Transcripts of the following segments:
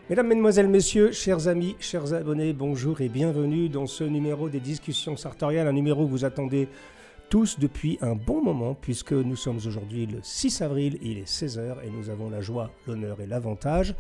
Mesdames, Mesdemoiselles, Messieurs, chers amis, chers abonnés, bonjour et bienvenue dans ce numéro des discussions sartoriales, un numéro que vous attendez tous depuis un bon moment puisque nous sommes aujourd'hui le 6 avril, il est 16h et nous avons la joie, l'honneur et l'avantage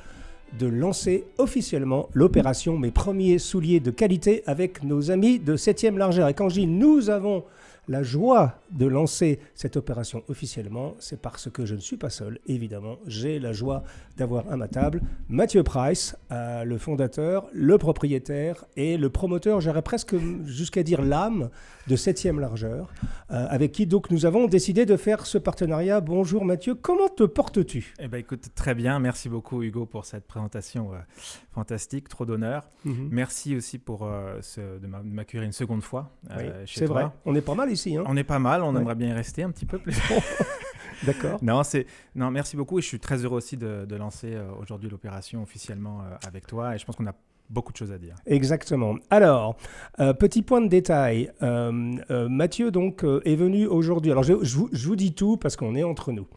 de lancer officiellement l'opération Mes premiers souliers de qualité avec nos amis de 7e largeur. Et quand je dis nous avons la joie de lancer cette opération officiellement, c'est parce que je ne suis pas seul, évidemment. J'ai la joie d'avoir à ma table Mathieu Price, le fondateur, le propriétaire et le promoteur, j'irais presque jusqu'à dire l'âme de 7e largeur, avec qui donc nous avons décidé de faire ce partenariat. Bonjour Mathieu, comment te portes-tu ? Eh ben, écoute, très bien, merci beaucoup Hugo pour cette présentation fantastique, trop d'honneur. Merci aussi pour de m'accueillir une seconde fois chez c'est toi. vrai, on est pas mal ici. Hein. On est pas mal, on aimerait bien y rester un petit peu plus. D'accord. Non, merci beaucoup et je suis très heureux aussi de lancer aujourd'hui l'opération officiellement avec toi et je pense qu'on a beaucoup de choses à dire. Exactement. Alors, petit point de détail. Mathieu donc est venu aujourd'hui. Alors, je vous dis tout parce qu'on est entre nous.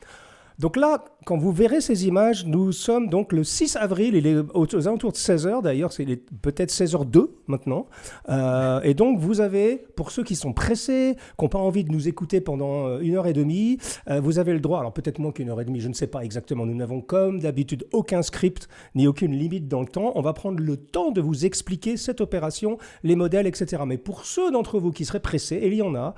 Donc là, quand vous verrez ces images, nous sommes donc le 6 avril, il est aux alentours de 16h d'ailleurs, c'est peut-être 16h02 maintenant. Et donc vous avez, pour ceux qui sont pressés, qui n'ont pas envie de nous écouter pendant 1h30, vous avez le droit, alors peut-être moins qu'1h30, je ne sais pas exactement, nous n'avons comme d'habitude aucun script ni aucune limite dans le temps. On va prendre le temps de vous expliquer cette opération, les modèles, etc. Mais pour ceux d'entre vous qui seraient pressés, et il y en a,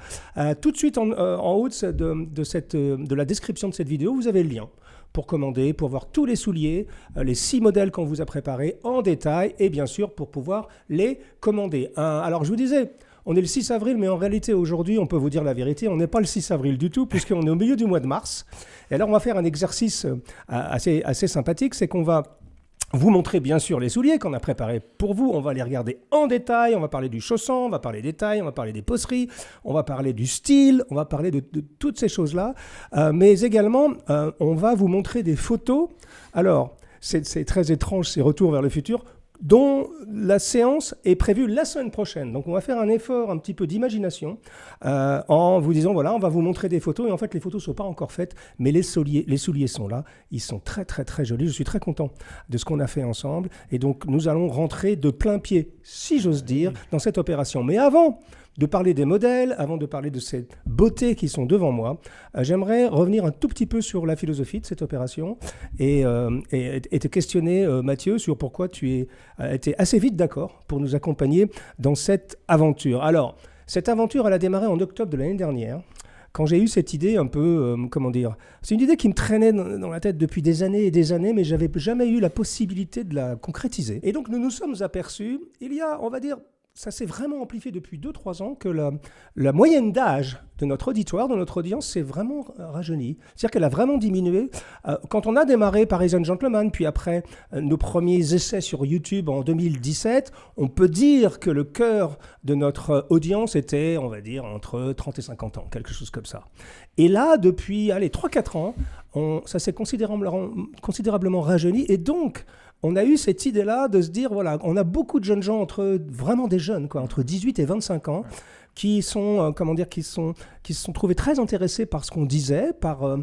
tout de suite en haut de la description de cette vidéo, vous avez le lien pour commander, pour voir tous les souliers, les 6 modèles qu'on vous a préparés en détail et bien sûr pour pouvoir les commander. Alors je vous disais, on est le 6 avril, mais en réalité aujourd'hui, on peut vous dire la vérité, on n'est pas le 6 avril du tout puisqu'on est au milieu du mois de mars. Et alors on va faire un exercice assez sympathique, c'est qu'on va vous montrer bien sûr les souliers qu'on a préparés pour vous. On va les regarder en détail. On va parler du chausson, on va parler des tailles, on va parler des poseries, on va parler du style, on va parler de toutes ces choses-là. Mais également, on va vous montrer des photos. Alors, c'est très étrange ces retours vers le futur, dont la séance est prévue la semaine prochaine. Donc on va faire un effort un petit peu d'imagination en vous disant, voilà, on va vous montrer des photos. Et en fait, les photos ne sont pas encore faites, mais les souliers sont là. Ils sont très, très, très jolis. Je suis très content de ce qu'on a fait ensemble. Et donc, nous allons rentrer de plein pied, si j'ose dire, dans cette opération. Mais avant de parler des modèles, avant de parler de ces beautés qui sont devant moi, j'aimerais revenir un tout petit peu sur la philosophie de cette opération et te questionner, Mathieu, sur pourquoi tu as été assez vite d'accord pour nous accompagner dans cette aventure. Alors, cette aventure, elle a démarré en octobre de l'année dernière, quand j'ai eu cette idée un peu, c'est une idée qui me traînait dans la tête depuis des années et des années, mais je n'avais jamais eu la possibilité de la concrétiser. Et donc, nous nous sommes aperçus, il y a, on va dire, ça s'est vraiment amplifié depuis 2-3 ans que la moyenne d'âge de notre auditoire, de notre audience, s'est vraiment rajeunie. C'est-à-dire qu'elle a vraiment diminué. Quand on a démarré Paris & Gentleman, puis après nos premiers essais sur YouTube en 2017, on peut dire que le cœur de notre audience était, on va dire, entre 30 et 50 ans, quelque chose comme ça. Et là, depuis 3-4 ans, ça s'est considérablement rajeuni. Et donc, on a eu cette idée-là de se dire, voilà, on a beaucoup de jeunes gens, vraiment des jeunes, entre 18 et 25 ans, qui se sont trouvés très intéressés par ce qu'on disait, par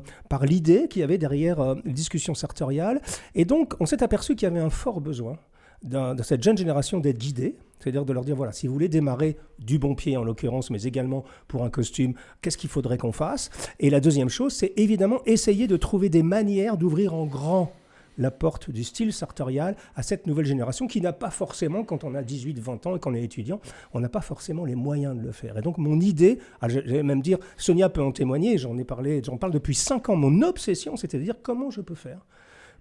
l'idée qu'il y avait derrière les discussions sartoriales. Et donc, on s'est aperçu qu'il y avait un fort besoin de cette jeune génération d'être guidée, c'est-à-dire de leur dire, voilà, si vous voulez démarrer du bon pied en l'occurrence, mais également pour un costume, qu'est-ce qu'il faudrait qu'on fasse ? Et la deuxième chose, c'est évidemment essayer de trouver des manières d'ouvrir en grand la porte du style sartorial à cette nouvelle génération qui n'a pas forcément, quand on a 18-20 ans et qu'on est étudiant, on n'a pas forcément les moyens de le faire. Et donc mon idée, j'allais même dire, Sonia peut en témoigner, j'en parle depuis 5 ans, mon obsession, c'était de dire comment je peux faire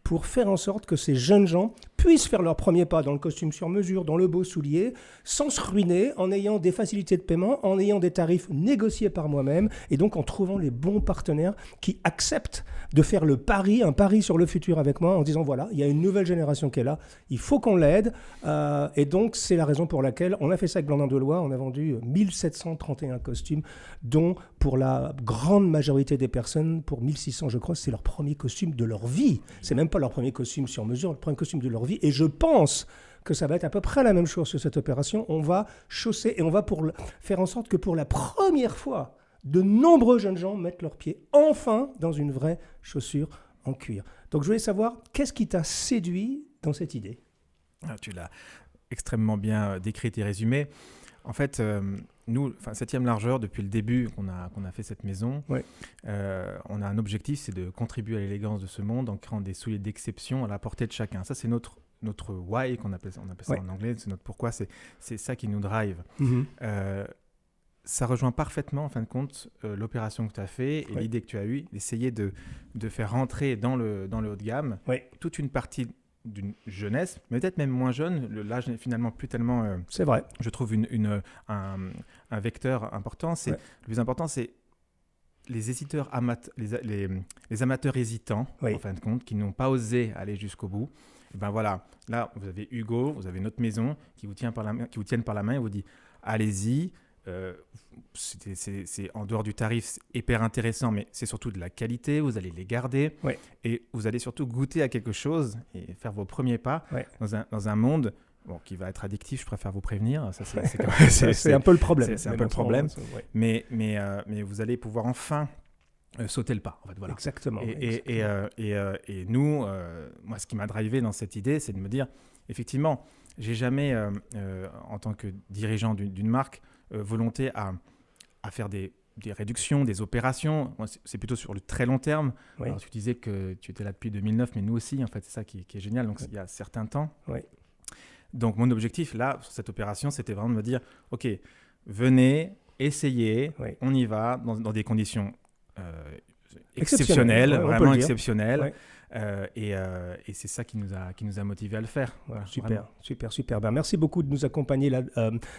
pour faire en sorte que ces jeunes gens puissent faire leur premier pas dans le costume sur mesure, dans le beau soulier, sans se ruiner, en ayant des facilités de paiement, en ayant des tarifs négociés par moi-même, et donc en trouvant les bons partenaires qui acceptent de faire un pari sur le futur avec moi, en disant voilà, il y a une nouvelle génération qui est là, il faut qu'on l'aide, et donc c'est la raison pour laquelle on a fait ça avec Blandin Deloy, on a vendu 1731 costumes, dont pour la grande majorité des personnes, pour 1600 je crois, c'est leur premier costume de leur vie, c'est même pas leur premier costume sur mesure, leur premier costume de leur vie. Et je pense que ça va être à peu près la même chose sur cette opération. On va chausser et on va faire en sorte que pour la première fois de nombreux jeunes gens mettent leurs pieds enfin dans une vraie chaussure en cuir. Donc je voulais savoir, qu'est-ce qui t'a séduit dans cette idée ? Tu l'as extrêmement bien décrit et résumé. En fait, nous, 7e largeur, depuis le début qu'on a fait cette maison, ouais. On a un objectif, c'est de contribuer à l'élégance de ce monde en créant des souliers d'exception à la portée de chacun. Ça, c'est notre why, on appelle ça ouais. En anglais, c'est notre pourquoi, c'est ça qui nous drive. Ça rejoint parfaitement, en fin de compte, l'opération que tu as fait et l'idée que tu as eue, d'essayer de faire rentrer dans le haut de gamme toute une partie d'une jeunesse, mais peut-être même moins jeune. L'âge n'est finalement plus tellement... c'est vrai. Je trouve un vecteur important. Le plus important, c'est les hésiteurs, les amateurs hésitants, en fin de compte, qui n'ont pas osé aller jusqu'au bout. Et ben voilà, là, vous avez Hugo, vous avez notre maison qui vous tiennent par la main et vous dit « Allez-y ». C'est en dehors du tarif, c'est hyper intéressant, mais c'est surtout de la qualité, vous allez les garder et vous allez surtout goûter à quelque chose et faire vos premiers pas dans un monde qui va être addictif, je préfère vous prévenir. Ça, c'est un peu le problème. C'est un peu le problème, mais vous allez pouvoir enfin sauter le pas. En fait, voilà. Exactement. Et nous, moi, ce qui m'a drivé dans cette idée, c'est de me dire, effectivement, j'ai jamais, en tant que dirigeant d'une marque, volonté à faire des réductions, des opérations. Moi, c'est plutôt sur le très long terme. Alors, tu disais que tu étais là depuis 2009, mais nous aussi, en fait, c'est ça qui est génial. Donc, il y a certains temps. Donc, mon objectif, là, sur cette opération, c'était vraiment de me dire, OK, venez, essayez, on y va dans des conditions exceptionnelles, vraiment exceptionnelles. Et c'est ça qui nous a motivés à le faire. Voilà, super. Ben, merci beaucoup de nous accompagner là,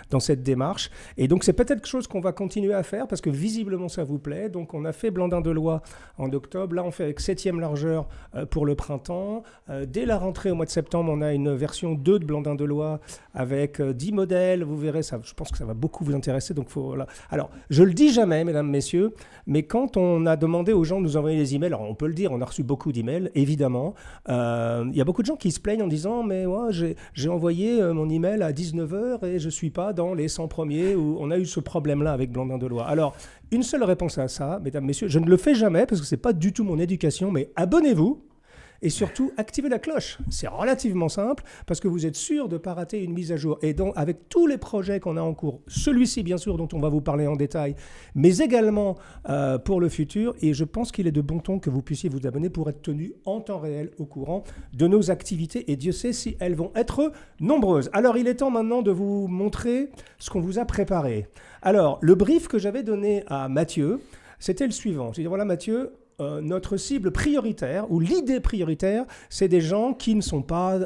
dans cette démarche. Et donc, c'est peut-être quelque chose qu'on va continuer à faire parce que visiblement, ça vous plaît. Donc, on a fait Blandin de Loie en octobre. Là, on fait avec 7e largeur pour le printemps. Dès la rentrée au mois de septembre, on a une version 2 de Blandin de Loie avec 10 modèles. Vous verrez, ça, je pense que ça va beaucoup vous intéresser. Donc, voilà. Alors, je le dis jamais, mesdames, messieurs, mais quand on a demandé aux gens de nous envoyer des emails, alors on peut le dire, on a reçu beaucoup d'emails, évidemment. Il y a beaucoup de gens qui se plaignent en disant « Mais ouais, j'ai envoyé mon email à 19h et je ne suis pas dans les 100 premiers. » Où on a eu ce problème-là avec Blandin de Loie. Alors, une seule réponse à ça, mesdames, messieurs, je ne le fais jamais parce que ce n'est pas du tout mon éducation, mais abonnez-vous. Et surtout, activez la cloche. C'est relativement simple parce que vous êtes sûr de ne pas rater une mise à jour. Et donc, avec tous les projets qu'on a en cours, celui-ci, bien sûr, dont on va vous parler en détail, mais également pour le futur. Et je pense qu'il est de bon ton que vous puissiez vous abonner pour être tenu en temps réel au courant de nos activités. Et Dieu sait si elles vont être nombreuses. Alors, il est temps maintenant de vous montrer ce qu'on vous a préparé. Alors, le brief que j'avais donné à Mathieu, c'était le suivant. C'est-à-dire, voilà, Mathieu, notre cible prioritaire, ou l'idée prioritaire, c'est des gens qui n'ont pas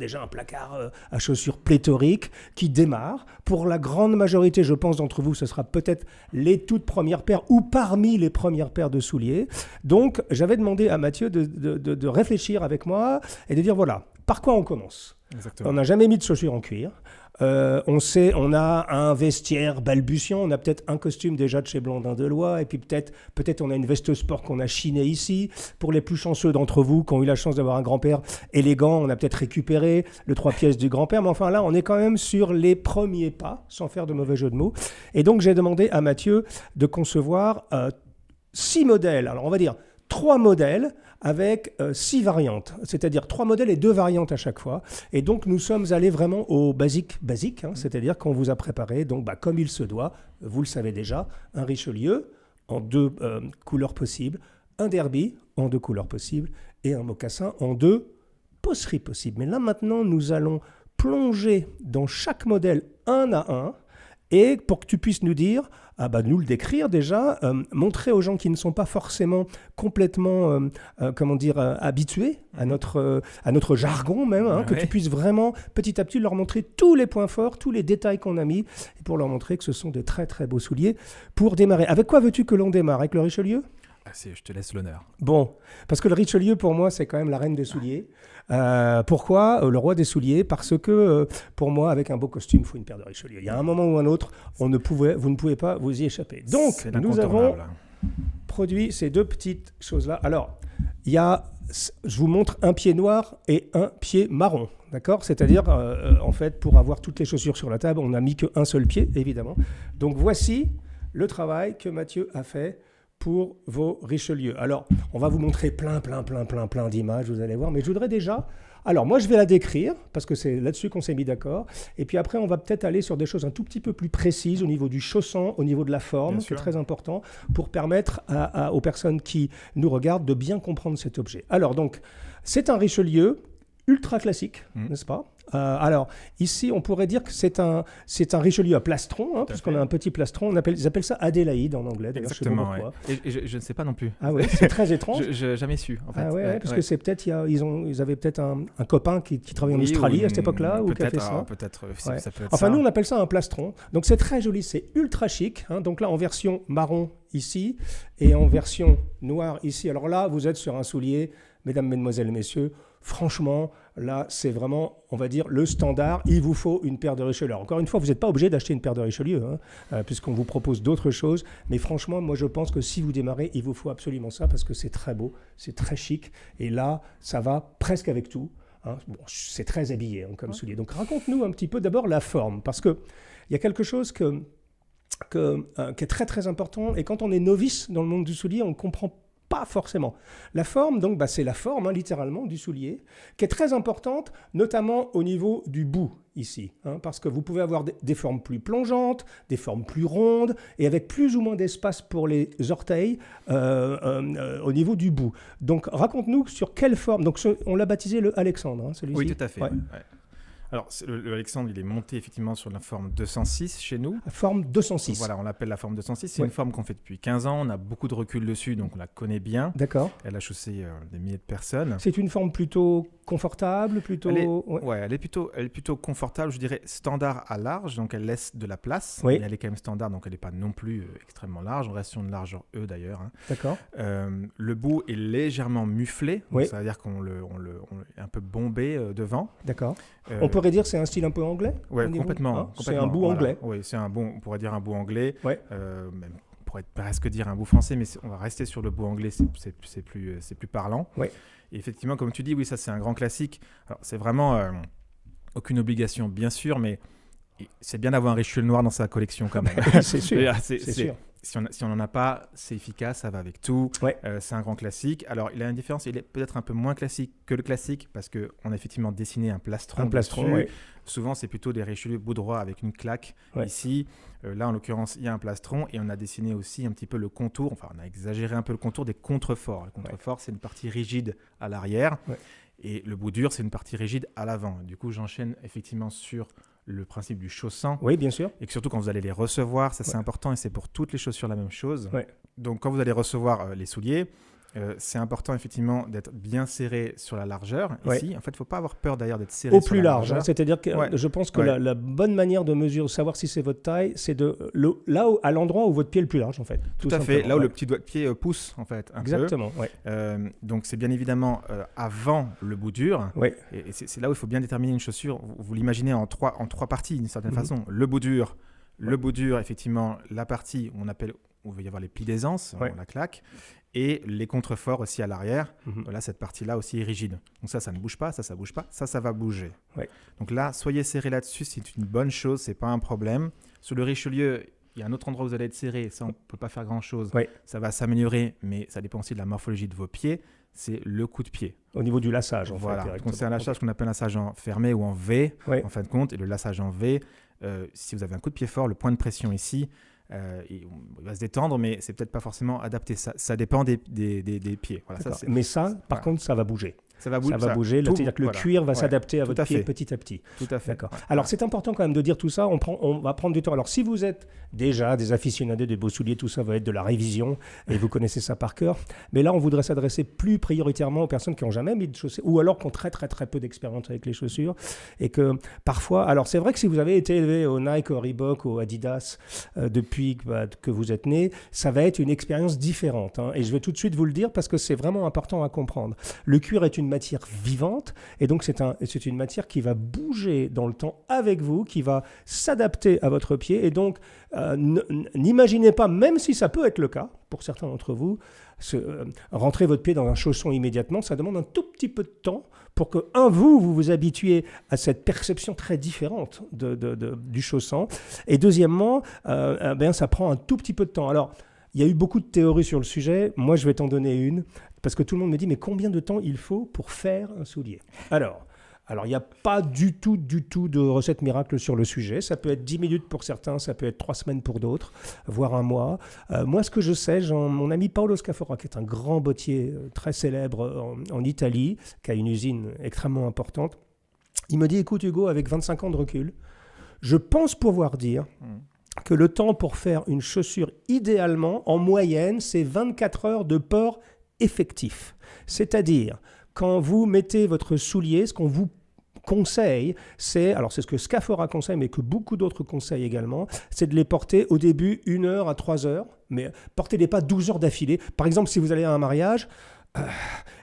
déjà un placard à chaussures pléthorique, qui démarrent. Pour la grande majorité, je pense, d'entre vous, ce sera peut-être les toutes premières paires ou parmi les premières paires de souliers. Donc, j'avais demandé à Mathieu de réfléchir avec moi et de dire, voilà, par quoi on commence ? Exactement. On n'a jamais mis de chaussures en cuir. On a un vestiaire balbutiant, on a peut-être un costume déjà de chez Blandin de Loie, et puis peut-être on a une veste sport qu'on a chinée ici. Pour les plus chanceux d'entre vous qui ont eu la chance d'avoir un grand-père élégant, on a peut-être récupéré le 3 pièces du grand-père, mais enfin là, on est quand même sur les premiers pas, sans faire de mauvais jeu de mots. Et donc, j'ai demandé à Mathieu de concevoir 6 modèles, alors on va dire 3 modèles, avec 6 variantes, c'est-à-dire 3 modèles et 2 variantes à chaque fois. Et donc, nous sommes allés vraiment au basique, c'est-à-dire qu'on vous a préparé, donc, comme il se doit, vous le savez déjà, un Richelieu en 2 couleurs possibles, un Derby en 2 couleurs possibles et un mocassin en 2 posseries possibles. Mais là, maintenant, nous allons plonger dans chaque modèle un à un. Et pour que tu puisses nous dire, nous le décrire déjà, montrer aux gens qui ne sont pas forcément complètement, habitués à notre jargon même, que tu puisses vraiment petit à petit leur montrer tous les points forts, tous les détails qu'on a mis, et pour leur montrer que ce sont de très très beaux souliers pour démarrer. Avec quoi veux-tu que l'on démarre ? Avec le Richelieu ? Je te laisse l'honneur. Bon, parce que le Richelieu, pour moi, c'est quand même la reine des souliers. Pourquoi le roi des souliers ? Parce que, pour moi, avec un beau costume, il faut une paire de Richelieu. Il y a un moment ou un autre, vous ne pouvez pas vous y échapper. Donc, nous avons produit ces 2 petites choses-là. Alors, je vous montre un pied noir et un pied marron. D'accord ? C'est-à-dire, en fait, pour avoir toutes les chaussures sur la table, on n'a mis qu'un seul pied, évidemment. Donc, voici le travail que Mathieu a fait pour vos Richelieu. Alors, on va vous montrer plein d'images, vous allez voir, mais je voudrais déjà... Alors, moi, je vais la décrire, parce que c'est là-dessus qu'on s'est mis d'accord, et puis après, on va peut-être aller sur des choses un tout petit peu plus précises au niveau du chausson, au niveau de la forme, c'est très important, pour permettre aux personnes qui nous regardent de bien comprendre cet objet. Alors, donc, c'est un Richelieu ultra classique, n'est-ce pas ? Alors, ici, on pourrait dire que c'est un Richelieu à plastron, puisqu'on a un petit plastron. Ils appellent ça Adélaïde en anglais. Exactement, ouais. Et je ne sais pas non plus. Ah ouais, c'est très étrange. Je n'ai jamais su, en fait. Ah ouais, parce que c'est peut-être, ils avaient peut-être un copain qui travaillait en Australie à cette époque-là, ou qui a fait ça. Peut-être, ouais. ça peut être enfin, ça. nous, on appelle ça un plastron. Donc, c'est très joli, c'est ultra chic. Donc là, en version marron ici, et en version noire ici. Alors là, vous êtes sur un soulier, mesdames, mesdemoiselles, messieurs. Franchement, là, c'est vraiment, on va dire, le standard. Il vous faut une paire de Richelieu. Alors, encore une fois, vous n'êtes pas obligé d'acheter une paire de Richelieu, puisqu'on vous propose d'autres choses. Mais franchement, moi, je pense que si vous démarrez, il vous faut absolument ça, parce que c'est très beau, c'est très chic. Et là, ça va presque avec tout. Bon, c'est très habillé comme soulier. Donc, raconte-nous un petit peu d'abord la forme, parce qu'il y a quelque chose qui est très, très important. Et quand on est novice dans le monde du soulier, on ne comprend pas forcément. La forme, donc, c'est la forme, littéralement, du soulier, qui est très importante, notamment au niveau du bout, ici. Parce que vous pouvez avoir des formes plus plongeantes, des formes plus rondes, et avec plus ou moins d'espace pour les orteils au niveau du bout. Donc, raconte-nous sur quelle forme... Donc, on l'a baptisé le Alexandre, celui-ci. Oui, tout à fait. Ouais. Ouais. Alors, le Alexandre, il est monté effectivement sur la forme 206 chez nous. La forme 206. Voilà, on l'appelle la forme 206. C'est une forme qu'on fait depuis 15 ans. On a beaucoup de recul dessus, donc on la connaît bien. D'accord. Elle a chaussé des milliers de personnes. C'est une forme plutôt confortable, plutôt... Elle est plutôt confortable, je dirais standard à large, donc elle laisse de la place. Oui. Mais elle est quand même standard, donc elle n'est pas non plus extrêmement large. On reste sur une largeur E d'ailleurs. D'accord. Le bout est légèrement muflé, donc ça veut dire qu'on est un peu bombé devant. D'accord. On pourrait dire que c'est un style un peu anglais. Oui, complètement. C'est un bout anglais. Oui, on pourrait dire un bout anglais. Ouais. Même, on pourrait presque dire un bout français, mais on va rester sur le bout anglais, c'est plus parlant. Ouais. Et effectivement, comme tu dis, oui, ça c'est un grand classique. Alors, c'est vraiment aucune obligation, bien sûr, mais c'est bien d'avoir un Richelieu noir dans sa collection quand même. C'est sûr. C'est sûr. Si on n'en a pas, c'est efficace, ça va avec tout. Ouais. C'est un grand classique. Alors, il a une différence, il est peut-être un peu moins classique que le classique parce qu'on a effectivement dessiné un plastron. Oui. Souvent, c'est plutôt des Richelieu bout droit avec une claque. Ouais. Ici, là, en l'occurrence, il y a un plastron et on a dessiné aussi un petit peu le contour. Enfin, on a exagéré un peu le contour des contreforts. Le contrefort, c'est une partie rigide à l'arrière et le bout dur, c'est une partie rigide à l'avant. Du coup, j'enchaîne effectivement sur le principe du chausson. Oui, bien sûr. Et que surtout quand vous allez les recevoir, ça c'est important et c'est pour toutes les chaussures la même chose. Ouais. Donc quand vous allez recevoir les souliers, c'est important effectivement d'être bien serré sur la largeur. Ici, en fait, il ne faut pas avoir peur d'ailleurs d'être serré au sur plus la large. largeur. C'est-à-dire que je pense que la bonne manière de mesurer, savoir si c'est votre taille, c'est à l'endroit où votre pied est le plus large en fait. Tout à fait, là où le petit doigt de pied pousse en fait. Exactement. Donc c'est bien évidemment avant le bout dur. Ouais. Et c'est là où il faut bien déterminer une chaussure. Vous l'imaginez en trois parties d'une certaine façon. Le bout dur, effectivement, la partie où il va y avoir les plis d'aisance, la claque. Et les contreforts aussi à l'arrière. Voilà, cette partie-là aussi est rigide. Donc ça ne bouge pas, ça bouge pas, ça va bouger. Ouais. Donc là, soyez serré là-dessus, c'est une bonne chose, c'est pas un problème. Sur le Richelieu, il y a un autre endroit où vous allez être serré, ça on ne peut pas faire grand-chose. Ouais. Ça va s'améliorer, mais ça dépend aussi de la morphologie de vos pieds. C'est le coup de pied. Au niveau du lassage, en fait. Directement. Donc c'est un lassage qu'on appelle un lassage en fermé ou en V, en fin de compte. Et le lassage en V, si vous avez un coup de pied fort, le point de pression ici, il va se détendre, mais c'est peut-être pas forcément adapté. Ça dépend des pieds. Voilà, ça, mais ça, par contre, ça va bouger. Ça va bouger. C'est-à-dire que le cuir va s'adapter à votre pied petit à petit. Tout à fait. D'accord. Alors, c'est important quand même de dire tout ça. On va prendre du temps. Alors, si vous êtes déjà des aficionados des beaux souliers, tout ça va être de la révision et vous connaissez ça par cœur. Mais là, on voudrait s'adresser plus prioritairement aux personnes qui n'ont jamais mis de chaussures ou alors qui ont très, très, très peu d'expérience avec les chaussures. Et que parfois... Alors, c'est vrai que si vous avez été élevé au Nike, au Reebok, au Adidas depuis que vous êtes né, ça va être une expérience différente. Et je vais tout de suite vous le dire parce que c'est vraiment important à comprendre. Le cuir est une matière vivante, et donc c'est une matière qui va bouger dans le temps avec vous, qui va s'adapter à votre pied, et donc n'imaginez pas, même si ça peut être le cas pour certains d'entre vous, rentrer votre pied dans un chausson immédiatement, ça demande un tout petit peu de temps pour que, vous vous habituiez à cette perception très différente du chausson, et deuxièmement, ça prend un tout petit peu de temps. Alors, il y a eu beaucoup de théories sur le sujet, moi je vais t'en donner une, parce que tout le monde me dit, mais combien de temps il faut pour faire un soulier ? Alors, il n'y a pas du tout de recette miracle sur le sujet. Ça peut être 10 minutes pour certains, ça peut être 3 semaines pour d'autres, voire un mois. Moi, ce que je sais, mon ami Paolo Scafora, qui est un grand bottier très célèbre en Italie, qui a une usine extrêmement importante, il me dit, écoute Hugo, avec 25 ans de recul, je pense pouvoir dire que le temps pour faire une chaussure, idéalement, en moyenne, c'est 24 heures de port effectif. C'est-à-dire, quand vous mettez votre soulier, ce qu'on vous conseille, c'est ce que Scafora conseille, mais que beaucoup d'autres conseillent également, c'est de les porter au début 1 heure à 3 heures, mais portez-les pas 12 heures d'affilée. Par exemple, si vous allez à un mariage,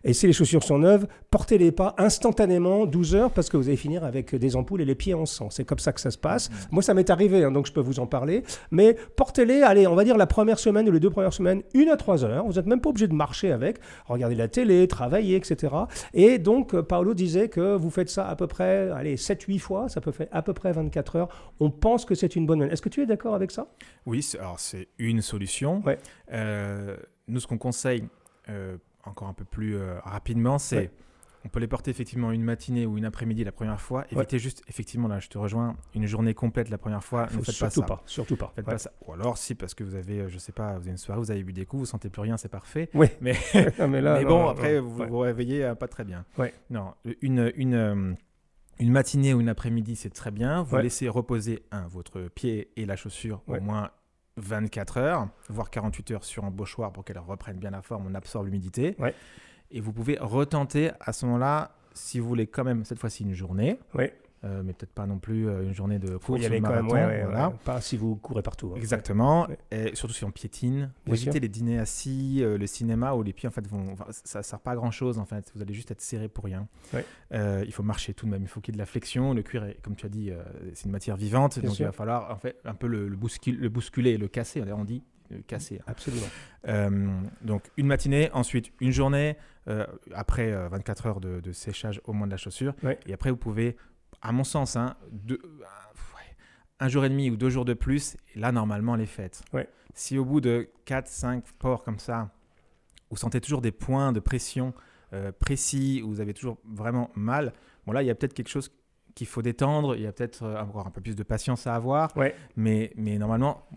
et si les chaussures sont neuves, portez-les pas instantanément 12 heures parce que vous allez finir avec des ampoules et les pieds en sang. C'est comme ça que ça se passe. Moi, ça m'est arrivé, donc je peux vous en parler. Mais portez-les, allez, on va dire la première semaine ou les 2 premières semaines, 1 à 3 heures. Vous n'êtes même pas obligé de marcher avec, regarder la télé, travailler, etc. Et donc, Paolo disait que vous faites ça à peu près, 7-8 fois, ça peut faire à peu près 24 heures. On pense que c'est une bonne moyenne. Est-ce que tu es d'accord avec ça ? Oui, alors c'est une solution. Ouais. Nous, ce qu'on conseille... encore un peu plus rapidement, c'est on peut les porter effectivement une matinée ou une après-midi la première fois. Évitez juste, effectivement, là je te rejoins, une journée complète la première fois. Ne faites pas ça. Surtout pas. Faites pas ça. Ou alors, si, parce que vous avez, je sais pas, vous avez une soirée, vous avez bu des coups, vous sentez plus rien, c'est parfait. Oui. Mais, après, vous vous réveillez pas très bien. Ouais. Non, une matinée ou une après-midi, c'est très bien. Vous laissez reposer votre pied et la chaussure au moins 24 heures, voire 48 heures sur un bouchoir pour qu'elle reprenne bien la forme, on absorbe l'humidité. Ouais. Et vous pouvez retenter à ce moment-là, si vous voulez quand même, cette fois-ci, une journée. Ouais. Mais peut-être pas non plus une journée de course ou marathon. Voilà. Pas si vous courez partout. Hein. Exactement. Ouais. Et surtout si on piétine. Évitez les dîners assis, le cinéma où les pieds, en fait, ça ne sert pas à grand-chose. En fait. Vous allez juste être serré pour rien. Ouais. Il faut marcher tout de même. Il faut qu'il y ait de la flexion. Le cuir, comme tu as dit, c'est une matière vivante. Bien donc, il va falloir en fait, un peu le bousculer, le casser. On dit casser. Absolument. Donc, une matinée, ensuite une journée, après 24 heures de séchage au moins de la chaussure. Ouais. Et après, vous pouvez... À mon sens, 1 jour et demi ou 2 jours de plus, et là, normalement, elle est faite. Ouais. Si au bout de 4-5 ports comme ça, vous sentez toujours des points de pression précis, où vous avez toujours vraiment mal, bon là, il y a peut-être quelque chose qu'il faut détendre, il y a peut-être encore un peu plus de patience à avoir, mais normalement...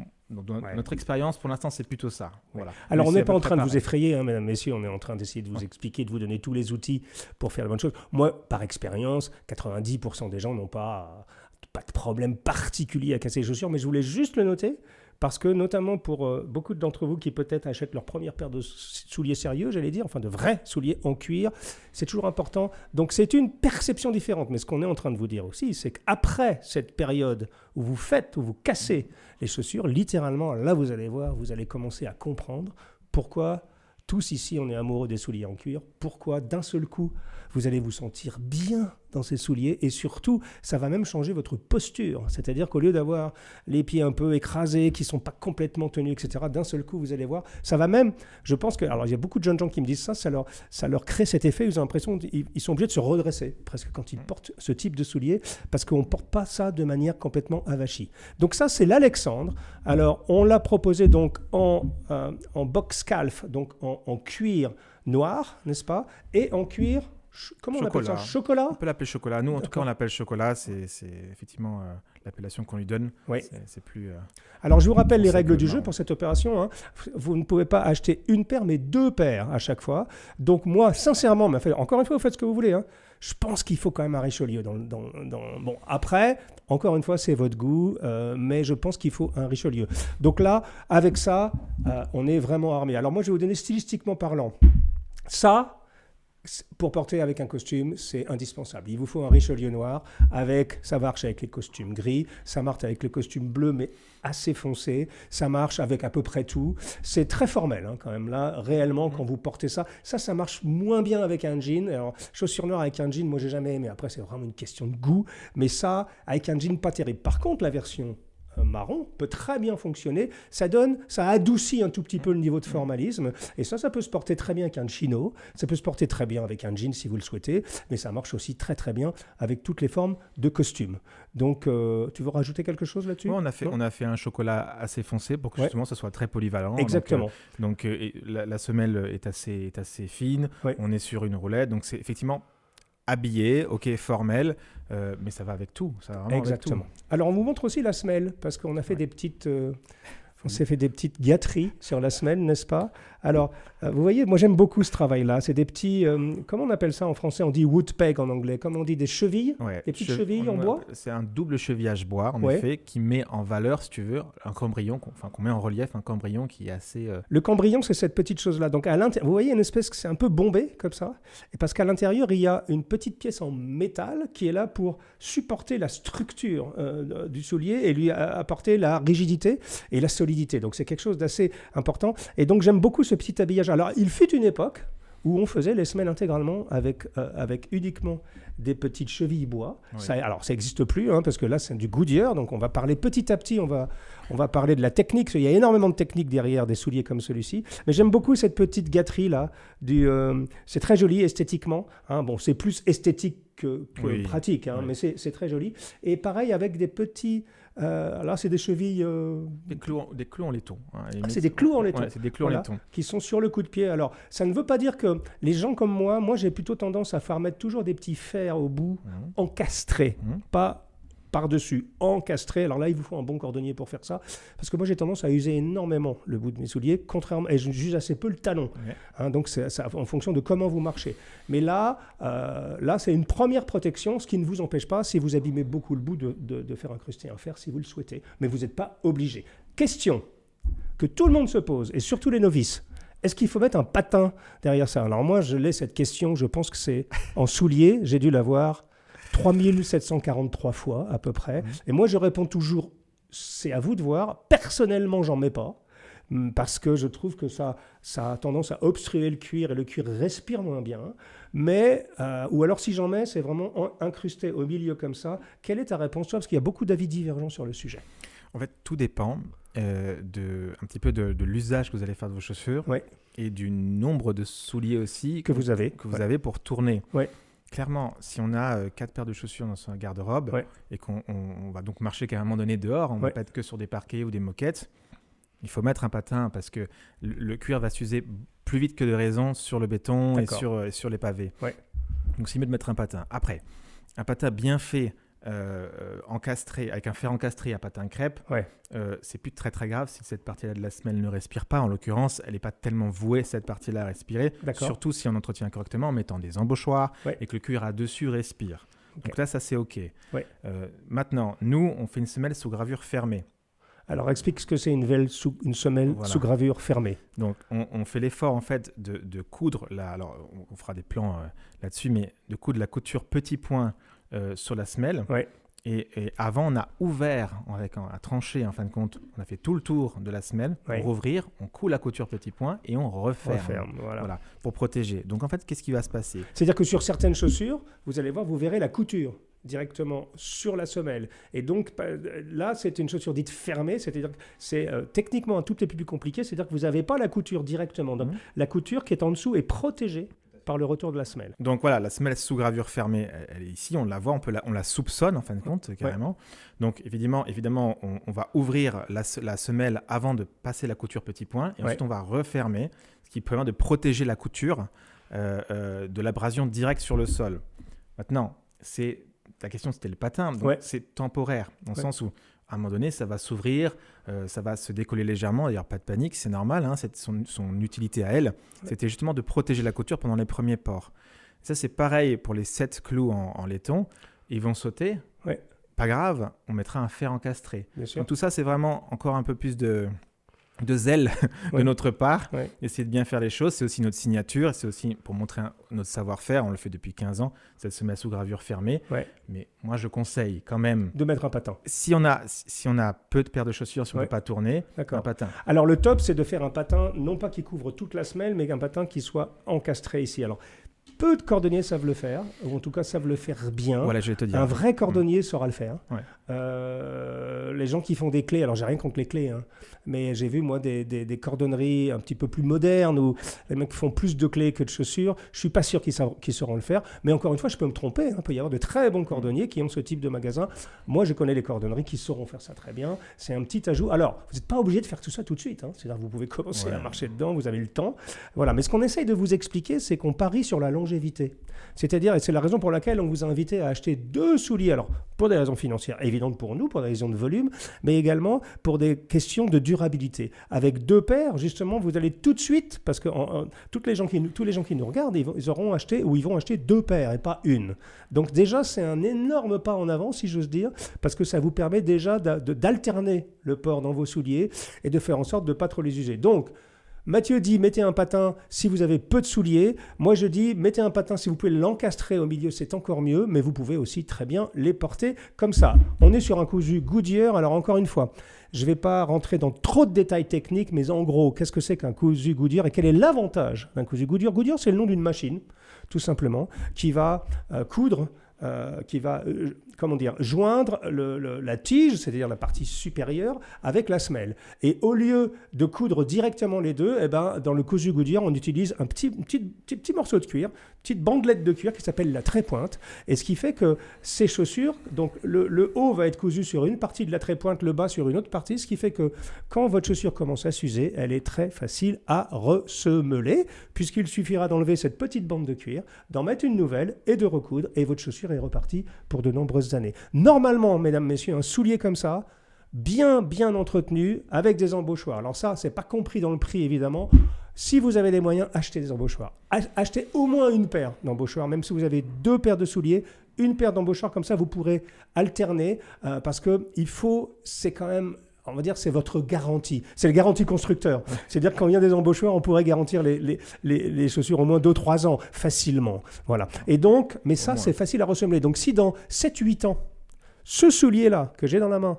Notre expérience, pour l'instant, c'est plutôt ça. Voilà. Alors, on n'est pas en train de vous effrayer, mesdames, messieurs. On est en train d'essayer de vous expliquer, de vous donner tous les outils pour faire les bonnes choses. Moi, par expérience, 90% des gens n'ont pas de problème particulier à casser les chaussures, mais je voulais juste le noter parce que, notamment pour beaucoup d'entre vous qui peut-être achètent leur première paire de souliers sérieux, j'allais dire, enfin de vrais souliers en cuir, c'est toujours important. Donc, c'est une perception différente. Mais ce qu'on est en train de vous dire aussi, c'est qu'après cette période où vous cassez les chaussures, littéralement, là, vous allez voir, vous allez commencer à comprendre pourquoi tous ici, on est amoureux des souliers en cuir, pourquoi d'un seul coup, vous allez vous sentir bien dans ces souliers et surtout, ça va même changer votre posture. C'est-à-dire qu'au lieu d'avoir les pieds un peu écrasés, qui ne sont pas complètement tenus, etc., d'un seul coup, vous allez voir, ça va même, je pense que, alors il y a beaucoup de jeunes gens qui me disent ça leur crée cet effet, ils ont l'impression qu'ils sont obligés de se redresser, presque quand ils portent ce type de souliers, parce qu'on ne porte pas ça de manière complètement avachie. Donc ça, c'est l'Alexandre. Alors, on l'a proposé donc en box calf, donc en cuir noir, n'est-ce pas, et en cuir... Comment on appelle ça ? Chocolat ? On peut l'appeler chocolat. Nous, en tout cas, on l'appelle chocolat. C'est effectivement l'appellation qu'on lui donne. Oui. C'est plus... Alors, je vous rappelle les règles du jeu pour cette opération. Hein. Vous ne pouvez pas acheter une paire, mais 2 paires à chaque fois. Donc, moi, sincèrement, encore une fois, vous faites ce que vous voulez. Hein. Je pense qu'il faut quand même un Richelieu. Bon, après, encore une fois, c'est votre goût, mais je pense qu'il faut un Richelieu. Donc là, avec ça, on est vraiment armé. Alors, moi, je vais vous donner stylistiquement parlant. Ça... Pour porter avec un costume, c'est indispensable. Il vous faut un Richelieu noir, ça marche avec les costumes gris, ça marche avec les costumes bleus, mais assez foncés, ça marche avec à peu près tout. C'est très formel quand même, là, réellement, quand vous portez ça. Ça marche moins bien avec un jean. Alors, chaussures noires avec un jean, moi, j'ai jamais aimé. Après, c'est vraiment une question de goût, mais ça, avec un jean, pas terrible. Par contre, la version marron peut très bien fonctionner. Ça adoucit un tout petit peu le niveau de formalisme. Et ça peut se porter très bien avec un chino. Ça peut se porter très bien avec un jean si vous le souhaitez. Mais ça marche aussi très très bien avec toutes les formes de costumes. Donc, tu veux rajouter quelque chose là-dessus? Ouais, on a fait un chocolat assez foncé pour que justement ça soit très polyvalent. Exactement. Donc, la semelle est assez fine. Ouais. On est sur une roulette. Donc, c'est effectivement habillé, ok, formel, mais ça va avec tout. Ça va vraiment Exactement. avec tout. Alors, on vous montre aussi la semelle, parce qu'on a fait des petites... on s'est fait des petites gâteries sur la semelle, n'est-ce pas? Alors, vous voyez, moi j'aime beaucoup ce travail-là. C'est des petits... comment on appelle ça en français? On dit wood peg en anglais. Comment on dit? Des chevilles? Ouais. Des petites chevilles en bois? C'est un double chevillage bois, en effet, qui met en valeur, si tu veux, un cambrion, qu'on met en relief un cambrion qui est assez... Le cambrion, c'est cette petite chose-là. Donc, vous voyez une espèce que c'est un peu bombé, comme ça. Et parce qu'à l'intérieur, il y a une petite pièce en métal qui est là pour supporter la structure du soulier et lui apporter la rigidité et la solidité. Donc, c'est quelque chose d'assez important. Et donc, j'aime beaucoup ce petit habillage. Alors, il fut une époque où on faisait les semelles intégralement avec uniquement des petites chevilles bois. Oui. Ça n'existe plus, parce que là, c'est du Goodyear. Donc, on va parler petit à petit, on va parler de la technique. Il y a énormément de techniques derrière des souliers comme celui-ci. Mais j'aime beaucoup cette petite gâterie-là. C'est très joli esthétiquement. Bon, c'est plus esthétique que pratique, oui. Mais c'est très joli. Et pareil, avec des petits... là, c'est des chevilles... Des clous en laiton. c'est des clous en laiton. Ouais, c'est des clous en laiton. Qui sont sur le coup de pied. Alors, ça ne veut pas dire que les gens comme moi, j'ai plutôt tendance à faire mettre toujours des petits fers au bout, encastrés, pas par-dessus, encastrés. Alors là, il vous faut un bon cordonnier pour faire ça, parce que moi, j'ai tendance à user énormément le bout de mes souliers, contrairement, et j'use assez peu le talon. Donc, c'est en fonction de comment vous marchez. Mais là, c'est une première protection, ce qui ne vous empêche pas, si vous abîmez beaucoup le bout, de faire incruster un fer si vous le souhaitez. Mais vous n'êtes pas obligé. Question que tout le monde se pose, et surtout les novices. Est-ce qu'il faut mettre un patin derrière ça? Alors moi, je l'ai cette question, je pense que c'est en soulier, j'ai dû l'avoir 3743 fois à peu près. Et moi, je réponds toujours, c'est à vous de voir. Personnellement, j'en mets pas, parce que je trouve que ça a tendance à obstruer le cuir, et le cuir respire moins bien. Mais, ou alors si j'en mets, c'est vraiment incrusté au milieu comme ça. Quelle est ta réponse, toi? Parce qu'il y a beaucoup d'avis divergents sur le sujet. En fait, tout dépend un petit peu de l'usage que vous allez faire de vos chaussures et du nombre de souliers aussi que vous avez pour tourner. Ouais. Clairement, si on a 4 paires de chaussures dans son garde-robe et qu'on va donc marcher qu'à un moment donné dehors, on ne va pas être que sur des parquets ou des moquettes, il faut mettre un patin parce que le cuir va s'user plus vite que de raison sur le béton et sur les pavés. Donc c'est mieux de mettre un patin. Après, un patin bien fait, encastré, avec un fer encastré à patin crêpe, c'est plus très très grave si cette partie-là de la semelle ne respire pas. En l'occurrence, elle n'est pas tellement vouée, cette partie-là, à respirer. Surtout si on entretient correctement en mettant des embauchoirs et que le cuir à dessus respire. Donc là, ça c'est OK. Maintenant, nous, on fait une semelle sous gravure fermée. Alors, explique ce que c'est une semelle sous gravure fermée. Donc, on fait l'effort, en fait, de coudre, alors on fera des plans là-dessus, mais de coudre la couture petit point sur la semelle. Et avant, on a ouvert, avec un tranché, en fin de compte, on a fait tout le tour de la semelle pour ouvrir, on coud la couture petit point et on referme. Voilà, pour protéger. Donc, en fait, qu'est-ce qui va se passer? C'est-à-dire que sur certaines chaussures, vous allez voir, vous verrez la couture directement sur la semelle. Et donc, là, c'est une chaussure dite fermée, c'est-à-dire que c'est techniquement un tout petit peu plus compliqué, c'est-à-dire que vous n'avez pas la couture directement. Donc, la couture qui est en dessous est protégée par le retour de la semelle. Donc voilà, la semelle sous gravure fermée, elle est ici, on la voit, on la soupçonne en fin de compte, carrément. Donc évidemment on va ouvrir la semelle avant de passer la couture petit point, et ensuite on va refermer, ce qui permet de protéger la couture de l'abrasion directe sur le sol. Maintenant, ta question c'était le patin, donc c'est temporaire, dans le sens où à un moment donné, ça va s'ouvrir, ça va se décoller légèrement. D'ailleurs, pas de panique, c'est normal. C'est son utilité à elle. C'était justement de protéger la couture pendant les premiers ports. Ça, c'est pareil pour les 7 clous en laiton. Ils vont sauter. Pas grave, on mettra un fer encastré. Donc, tout ça, c'est vraiment encore un peu plus de de zèle de Ouais. notre part, Ouais. essayer de bien faire les choses. C'est aussi notre signature, c'est aussi pour montrer notre savoir-faire. On le fait depuis 15 ans, ça se met sous gravure fermée. Ouais. Mais moi, je conseille quand même, De mettre un patin. si on a peu de paires de chaussures, si on ne Ouais. peut pas tourner, D'accord. un patin. Alors le top, c'est de faire un patin, non pas qui couvre toute la semelle, mais un patin qui soit encastré ici. Alors, peu de cordonniers savent le faire, ou en tout cas savent le faire bien. Voilà, je vais te dire. Un vrai cordonnier saura le faire. Ouais. Les gens qui font des clés, alors j'ai rien contre les clés, hein, mais j'ai vu moi des cordonneries un petit peu plus modernes où les mecs font plus de clés que de chaussures. Je suis pas sûr qu'ils sauront le faire, mais encore une fois, je peux me tromper. Hein. Il peut y avoir de très bons cordonniers qui ont ce type de magasin. Moi, je connais les cordonneries qui sauront faire ça très bien. C'est un petit ajout. Alors, vous n'êtes pas obligé de faire tout ça tout de suite. Hein. C'est-à-dire que vous pouvez commencer Ouais. à marcher dedans, vous avez le temps. Voilà. Mais ce qu'on essaye de vous expliquer, c'est qu'on parie sur la longévité. C'est-à-dire, et c'est la raison pour laquelle on vous a invité à acheter 2 souliers. Alors, pour des raisons financières évidentes pour nous, pour des raisons de volume, mais également pour des questions de durabilité. Avec 2 paires, justement, vous allez tout de suite, parce que tous les gens qui nous regardent, ils auront acheté ou ils vont acheter 2 paires et pas une. Donc déjà, c'est un énorme pas en avant, si j'ose dire, parce que ça vous permet déjà d'alterner le port dans vos souliers et de faire en sorte de ne pas trop les user. Donc, Mathieu dit mettez un patin si vous avez peu de souliers. Moi je dis mettez un patin si vous pouvez l'encastrer au milieu, c'est encore mieux, mais vous pouvez aussi très bien les porter comme ça. On est sur un cousu Goodyear, alors encore une fois, je ne vais pas rentrer dans trop de détails techniques, mais en gros, qu'est-ce que c'est qu'un cousu Goodyear et quel est l'avantage d'un cousu Goodyear? Goodyear, c'est le nom d'une machine, tout simplement, qui va coudre, joindre la tige, c'est-à-dire la partie supérieure, avec la semelle. Et au lieu de coudre directement les deux, eh ben, dans le cousu Goodyear, on utilise un petit morceau de cuir, petite bandelette de cuir qui s'appelle la trépointe. Et ce qui fait que ces chaussures, donc le haut va être cousu sur une partie de la trépointe, le bas sur une autre partie, ce qui fait que quand votre chaussure commence à s'user, elle est très facile à ressemeler, puisqu'il suffira d'enlever cette petite bande de cuir, d'en mettre une nouvelle et de recoudre, et votre chaussure est repartie pour de nombreuses années. Normalement, mesdames, messieurs, un soulier comme ça, bien entretenu, avec des embauchoirs. Alors ça, c'est pas compris dans le prix, évidemment. Si vous avez les moyens, achetez des embauchoirs. Achetez au moins une paire d'embauchoirs, même si vous avez 2 paires de souliers, une paire d'embauchoirs, comme ça, vous pourrez alterner, parce que c'est quand même... On va dire c'est votre garantie. C'est le garantie constructeur. C'est-à-dire que quand il y a des embauchoirs, on pourrait garantir les chaussures au moins 2-3 ans, facilement. Voilà. Et donc, mais ça, c'est facile à ressemeler. Donc, si dans 7-8 ans, ce soulier-là que j'ai dans la main,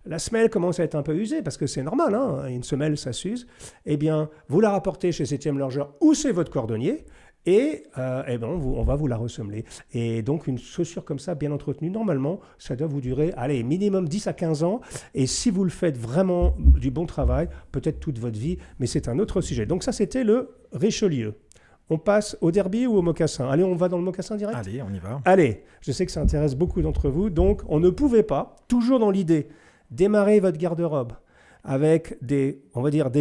la semelle commence à être un peu usée, parce que c'est normal, hein, une semelle, ça s'use, eh bien, vous la rapportez chez 7e Lorgeur ou chez votre cordonnier, et on va vous la ressemeler. Et donc, une chaussure comme ça, bien entretenue, normalement, ça doit vous durer, minimum 10 à 15 ans. Et si vous le faites vraiment du bon travail, peut-être toute votre vie, mais c'est un autre sujet. Donc ça, c'était le Richelieu. On passe au derby ou au mocassin? Allez, on va dans le mocassin direct? Allez, on y va. Allez, je sais que ça intéresse beaucoup d'entre vous. Donc, on ne pouvait pas, toujours dans l'idée, démarrer votre garde-robe avec des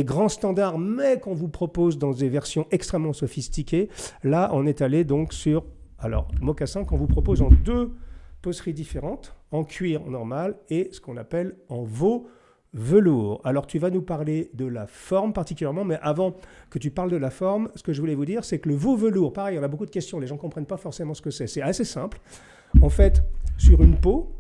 grands standards, mais qu'on vous propose dans des versions extrêmement sophistiquées. Là, on est allé donc sur, mocassin qu'on vous propose en 2 poseries différentes, en cuir normal et ce qu'on appelle en veau velours. Alors, tu vas nous parler de la forme particulièrement, mais avant que tu parles de la forme, ce que je voulais vous dire, c'est que le veau velours, pareil, on a beaucoup de questions, les gens ne comprennent pas forcément ce que c'est. C'est assez simple. En fait, sur une peau,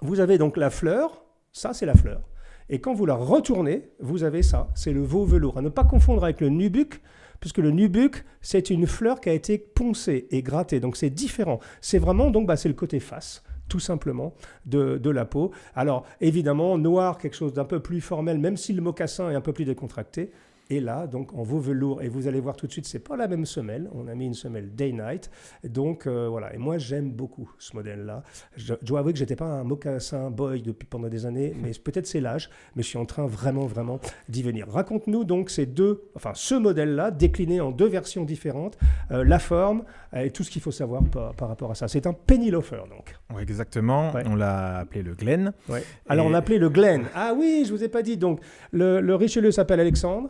vous avez donc la fleur, ça c'est la fleur. Et quand vous la retournez, vous avez ça, c'est le veau velours. À ne pas confondre avec le nubuck, puisque le nubuck, c'est une fleur qui a été poncée et grattée, donc c'est différent. C'est vraiment, donc, c'est le côté face, tout simplement, de la peau. Alors, évidemment, noir, quelque chose d'un peu plus formel, même si le mocassin est un peu plus décontracté. Et là, donc, en veau velours, et vous allez voir tout de suite, c'est pas la même semelle. On a mis une semelle day-night. Donc, voilà. Et moi, j'aime beaucoup ce modèle-là. Je dois avouer que j'étais pas un mocassin boy pendant des années, mais peut-être c'est l'âge. Mais je suis en train vraiment d'y venir. Raconte-nous donc ce modèle-là, décliné en 2 versions différentes, la forme et tout ce qu'il faut savoir par rapport à ça. C'est un penny loafer, donc. Ouais, exactement. Ouais. On l'a appelé le Glen. Ouais. Alors, on l'a appelé le Glen. Ah oui, je vous ai pas dit. Donc, le Richelieu s'appelle Alexandre.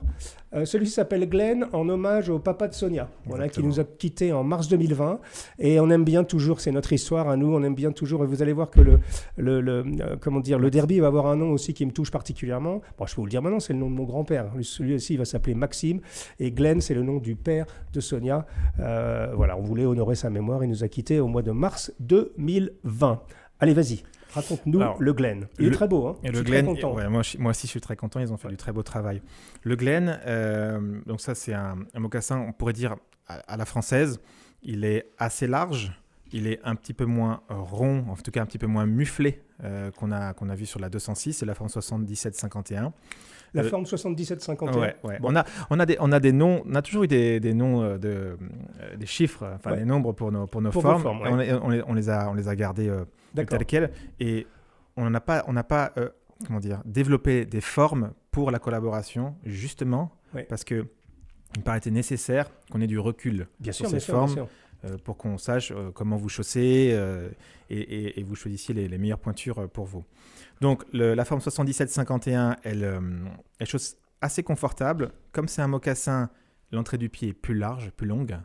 Celui-ci s'appelle Glen en hommage au papa de Sonia, qui nous a quittés en mars 2020. Et on aime bien toujours, c'est notre histoire à nous, on aime bien toujours. Et vous allez voir que le derby va avoir un nom aussi qui me touche particulièrement. Bon, je peux vous le dire maintenant, c'est le nom de mon grand-père. Celui-ci, il va s'appeler Maxime. Et Glen, c'est le nom du père de Sonia. On voulait honorer sa mémoire. Il nous a quittés au mois de mars 2020. Allez, vas-y, raconte-nous Alors, le Glen. Il est très beau, hein. Et Je le suis Glen, très content. ouais, moi aussi je suis très content, ils ont fait du très beau travail. Le Glen, donc ça c'est un mocassin, on pourrait dire à la française, il est assez large, il est un petit peu moins rond, en tout cas un petit peu moins muflé qu'on a vu sur la 206, c'est la forme 77-51. La forme 77-51. Ouais. Bon. On a des noms, on a toujours eu des noms des chiffres, enfin Ouais. des nombres pour nos Pour vos formes. formes, ouais. On les a gardés D'accord. tels quels, et on n'a pas comment dire, développé des formes pour la collaboration, justement Ouais. parce que il me paraissait nécessaire qu'on ait du recul Bien sur sûr, ces bien sûr, formes bien sûr. pour qu'on sache comment vous chaussez et vous choisissiez les meilleures pointures pour vous. Donc la forme 77-51, elle chausse assez confortable. Comme c'est un mocassin, l'entrée du pied est plus large, plus longue.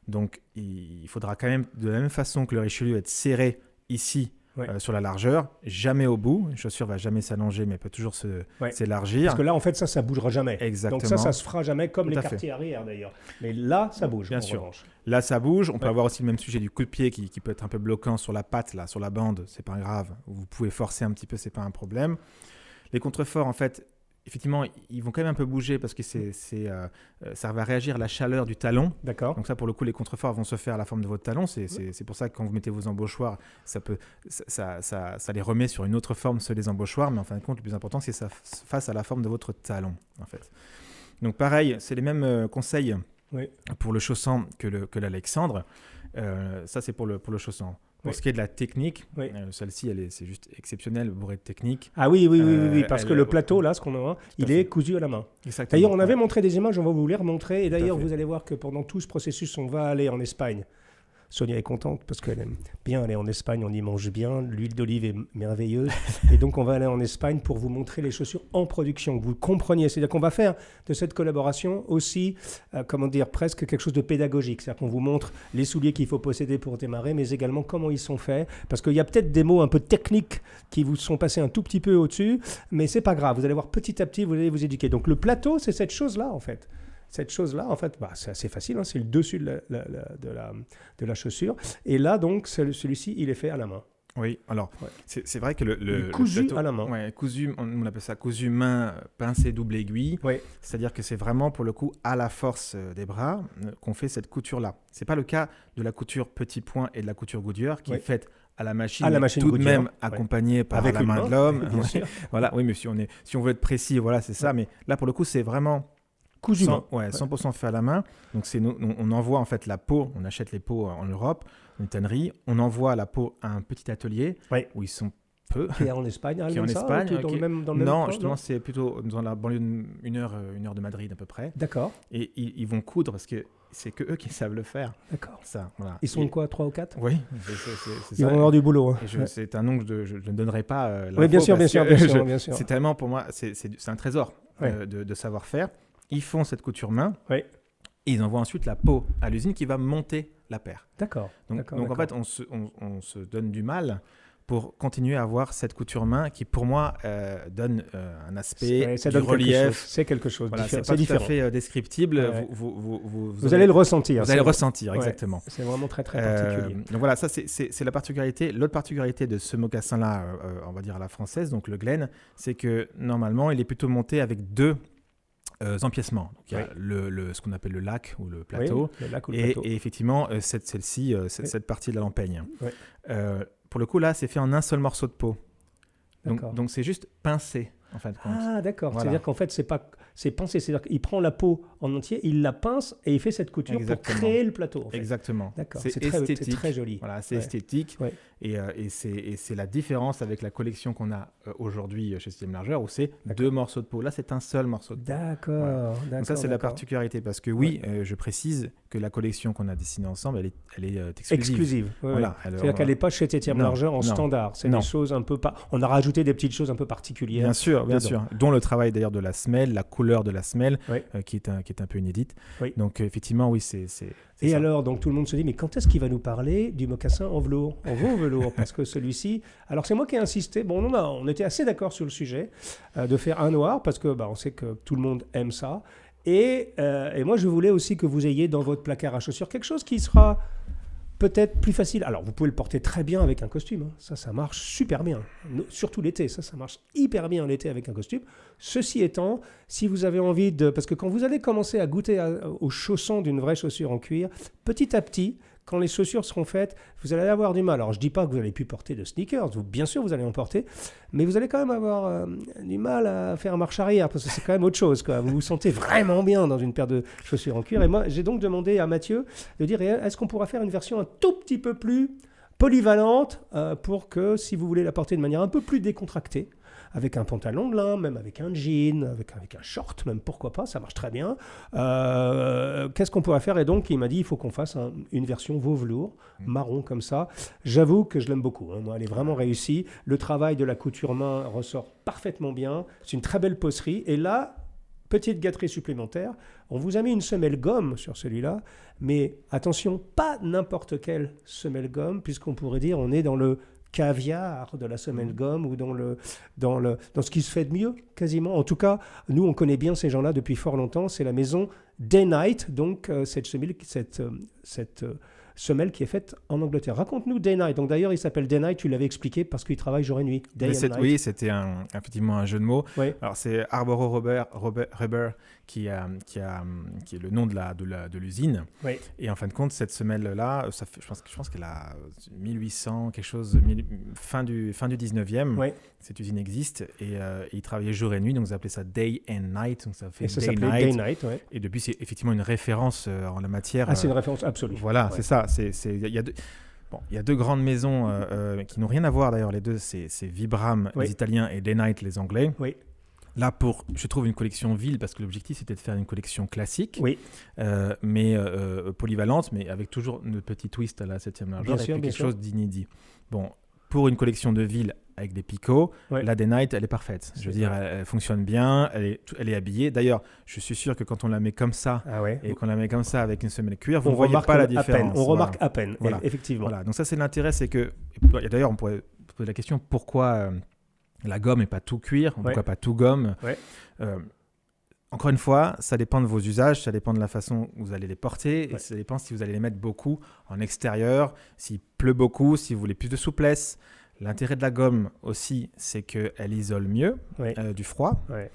Donc il faudra quand même, de la même façon que le Richelieu, être serré ici sur la largeur, jamais au bout. Une chaussure va jamais s'allonger, mais peut toujours s'élargir. Parce que là, en fait, ça bougera jamais. Exactement. Donc ça se fera jamais, comme Tout les à fait. quartiers arrière d'ailleurs. Mais là, ça bouge, Bien en sûr. revanche. Là, ça bouge. On peut avoir aussi le même sujet du coup de pied qui peut être un peu bloquant sur la patte, là, sur la bande. C'est pas grave. Vous pouvez forcer un petit peu, c'est pas un problème. Les contreforts, en fait, effectivement, ils vont quand même un peu bouger parce que ça va réagir à la chaleur du talon. D'accord. Donc ça, pour le coup, les contreforts vont se faire à la forme de votre talon. C'est pour ça que quand vous mettez vos embauchoirs, ça les remet sur une autre forme, les embauchoirs. Mais en fin de compte, le plus important, c'est que ça se fasse à la forme de votre talon, en fait. Donc pareil, c'est les mêmes conseils pour le chaussant que l'Alexandre. Ça, c'est pour le chaussant. Pour ce qui est de la technique, celle-ci, c'est juste exceptionnel, bourrée de technique. Ah oui, parce que le plateau, là, ce qu'on a, il est cousu à la main. Exactement. D'ailleurs, on avait montré des images, on va vous les remontrer. Et d'ailleurs, vous allez voir que pendant tout ce processus, on va aller en Espagne. Sonia est contente parce qu'elle aime bien aller en Espagne, on y mange bien, l'huile d'olive est merveilleuse. Et donc, on va aller en Espagne pour vous montrer les chaussures en production, que vous compreniez. C'est-à-dire qu'on va faire de cette collaboration aussi, presque quelque chose de pédagogique. C'est-à-dire qu'on vous montre les souliers qu'il faut posséder pour démarrer, mais également comment ils sont faits. Parce qu'il y a peut-être des mots un peu techniques qui vous sont passés un tout petit peu au-dessus, mais c'est pas grave. Vous allez voir petit à petit, vous allez vous éduquer. Donc, le plateau, c'est cette chose-là, en fait. Cette chose-là, en fait, c'est assez facile, hein, c'est le dessus de la chaussure. Et là, donc, celui-ci, il est fait à la main. Oui, alors, c'est vrai que le cousu plateau, à la main. Ouais, cousu, on appelle ça cousu main, pincé, double aiguille. C'est-à-dire que c'est vraiment, pour le coup, à la force des bras qu'on fait cette couture-là. Ce n'est pas le cas de la couture petit point et de la couture goudure qui est faite à la machine tout de même accompagnée par la main de l'homme. Bien sûr. Voilà, oui, mais si on veut être précis, voilà, c'est ça. Mais là, pour le coup, c'est vraiment... cousu 100% fait à la main. Donc on envoie en fait la peau, on achète les peaux en Europe, une tannerie, on envoie la peau à un petit atelier où ils sont peu. Qui est en Espagne, qui est en Espagne. Dans le même non, justement, c'est plutôt dans la banlieue une heure de Madrid à peu près. D'accord. Et ils vont coudre parce que c'est que eux qui savent le faire. D'accord. Ça, voilà. Ils sont quoi, 3 ou 4 Oui, c'est ils vont avoir du boulot. Hein. C'est un nom que je ne donnerai pas. Oui, bien sûr. C'est tellement pour moi, c'est un trésor de savoir-faire. Ils font cette couture main et ils envoient ensuite la peau à l'usine qui va monter la paire. D'accord. Donc en fait, on se donne du mal pour continuer à avoir cette couture main qui, pour moi, donne un aspect du relief. C'est quelque chose. Voilà, c'est pas tout à fait descriptible. Vous allez le ressentir. Vous allez le ressentir, exactement. C'est vraiment très, très particulier. Donc voilà, ça, c'est la particularité. L'autre particularité de ce mocassin-là, on va dire à la française, donc le Glen, c'est que normalement, il est plutôt monté avec deux empiècements. Donc, il y a ce qu'on appelle le lac ou le plateau, et effectivement celle-ci, cette partie de la lampaigne. Pour le coup, là, c'est fait en un seul morceau de peau. Donc c'est juste pincé, en fin de compte. Ah, d'accord. Voilà. C'est-à-dire qu'en fait, c'est pincé. C'est-à-dire qu'il prend la peau en entier, il la pince et il fait cette couture pour créer le plateau. En fait. Exactement. D'accord. C'est esthétique. C'est très joli. Voilà, c'est esthétique. Et c'est la différence avec la collection qu'on a aujourd'hui chez Système Largeur où c'est deux morceaux de peau. Là, c'est un seul morceau de peau. D'accord. Donc ça, c'est la particularité parce que je précise que la collection qu'on a dessinée ensemble, elle est exclusive. Voilà. C'est-à-dire qu'elle n'est pas chez Système Largeur en standard. C'est des choses un peu... On a rajouté des petites choses un peu particulières. Bien sûr. Dont le travail d'ailleurs de la semelle, la couleur de la semelle, qui est un peu inédite. Donc effectivement, oui, c'est et ça. Alors, donc tout le monde se dit, mais quand est-ce qu'il va nous parler du mocassin en velours? En velours, parce que celui-ci... Alors, c'est moi qui ai insisté. Bon, on était assez d'accord sur le sujet de faire un noir, parce que on sait que tout le monde aime ça. Et moi, je voulais aussi que vous ayez dans votre placard à chaussures quelque chose qui sera peut-être plus facile. Alors, vous pouvez le porter très bien avec un costume. Hein. Ça marche super bien. Surtout l'été. Ça marche hyper bien l'été avec un costume. Ceci étant, si vous avez envie de... Parce que quand vous allez commencer à goûter aux chaussons d'une vraie chaussure en cuir, petit à petit, quand les chaussures seront faites, vous allez avoir du mal. Alors, je ne dis pas que vous n'allez plus porter de sneakers. Bien sûr, vous allez en porter. Mais vous allez quand même avoir du mal à faire marche arrière parce que c'est quand même autre chose, quoi. Vous vous sentez vraiment bien dans une paire de chaussures en cuir. Et moi, j'ai donc demandé à Mathieu de dire est-ce qu'on pourra faire une version un tout petit peu plus polyvalente pour que, si vous voulez la porter de manière un peu plus décontractée, avec un pantalon de lin, même avec un jean, avec un short, même pourquoi pas, ça marche très bien. Qu'est-ce qu'on pourrait faire? Et donc, il m'a dit, il faut qu'on fasse une version veau-velours, marron comme ça. J'avoue que je l'aime beaucoup. Hein. Moi, elle est vraiment réussie. Le travail de la couture main ressort parfaitement bien. C'est une très belle poserie. Et là, petite gâterie supplémentaire, on vous a mis une semelle gomme sur celui-là, mais attention, pas n'importe quelle semelle gomme, puisqu'on pourrait dire on est dans le caviar de la semelle gomme ou dans ce qui se fait de mieux, quasiment. En tout cas, nous, on connaît bien ces gens-là depuis fort longtemps. C'est la maison Day Night, donc cette semelle qui est faite en Angleterre. Raconte-nous Day Night. Donc d'ailleurs, il s'appelle Day Night, tu l'avais expliqué, parce qu'il travaille jour et nuit. Day and night. Oui, c'était effectivement un jeu de mots. Oui. Alors, c'est Arboro Rubber qui est le nom de l'usine. Oui. Et en fin de compte, cette semelle-là, je pense qu'elle a 1800, quelque chose, fin du 19e. Oui. Cette usine existe et il travaillait jour et nuit, donc vous appelez ça Day and Night. Donc ça fait Day Night. Ouais. Et depuis, c'est effectivement une référence en la matière. Ah, c'est une référence absolue. Voilà, ouais. C'est ça. Il y a deux grandes maisons qui n'ont rien à voir d'ailleurs, les deux, c'est Vibram, oui. Les Italiens, et Day Night, les Anglais. Oui. Là, je trouve une collection ville, parce que l'objectif c'était de faire une collection classique, oui. Mais polyvalente, mais avec toujours une petite twist à la 7e largeur, et puis quelque chose d'inédit. Bon, pour une collection de ville avec des picots, ouais. La Day Night, elle est parfaite. Je veux dire, elle fonctionne bien, elle est habillée. D'ailleurs, je suis sûr que quand on la met comme ça, et qu'on la met comme ça avec une semelle cuir, vous ne voyez pas la différence. On remarque à peine, effectivement. Voilà. Donc ça, c'est l'intérêt, c'est que... D'ailleurs, on pourrait poser la question, pourquoi la gomme n'est pas tout cuir, pourquoi pas tout gomme? Ouais. Encore une fois, ça dépend de vos usages, ça dépend de la façon où vous allez les porter, et ça dépend si vous allez les mettre beaucoup en extérieur, s'il pleut beaucoup, si vous voulez plus de souplesse. L'intérêt de la gomme aussi, c'est qu'elle isole mieux du froid. Ouais.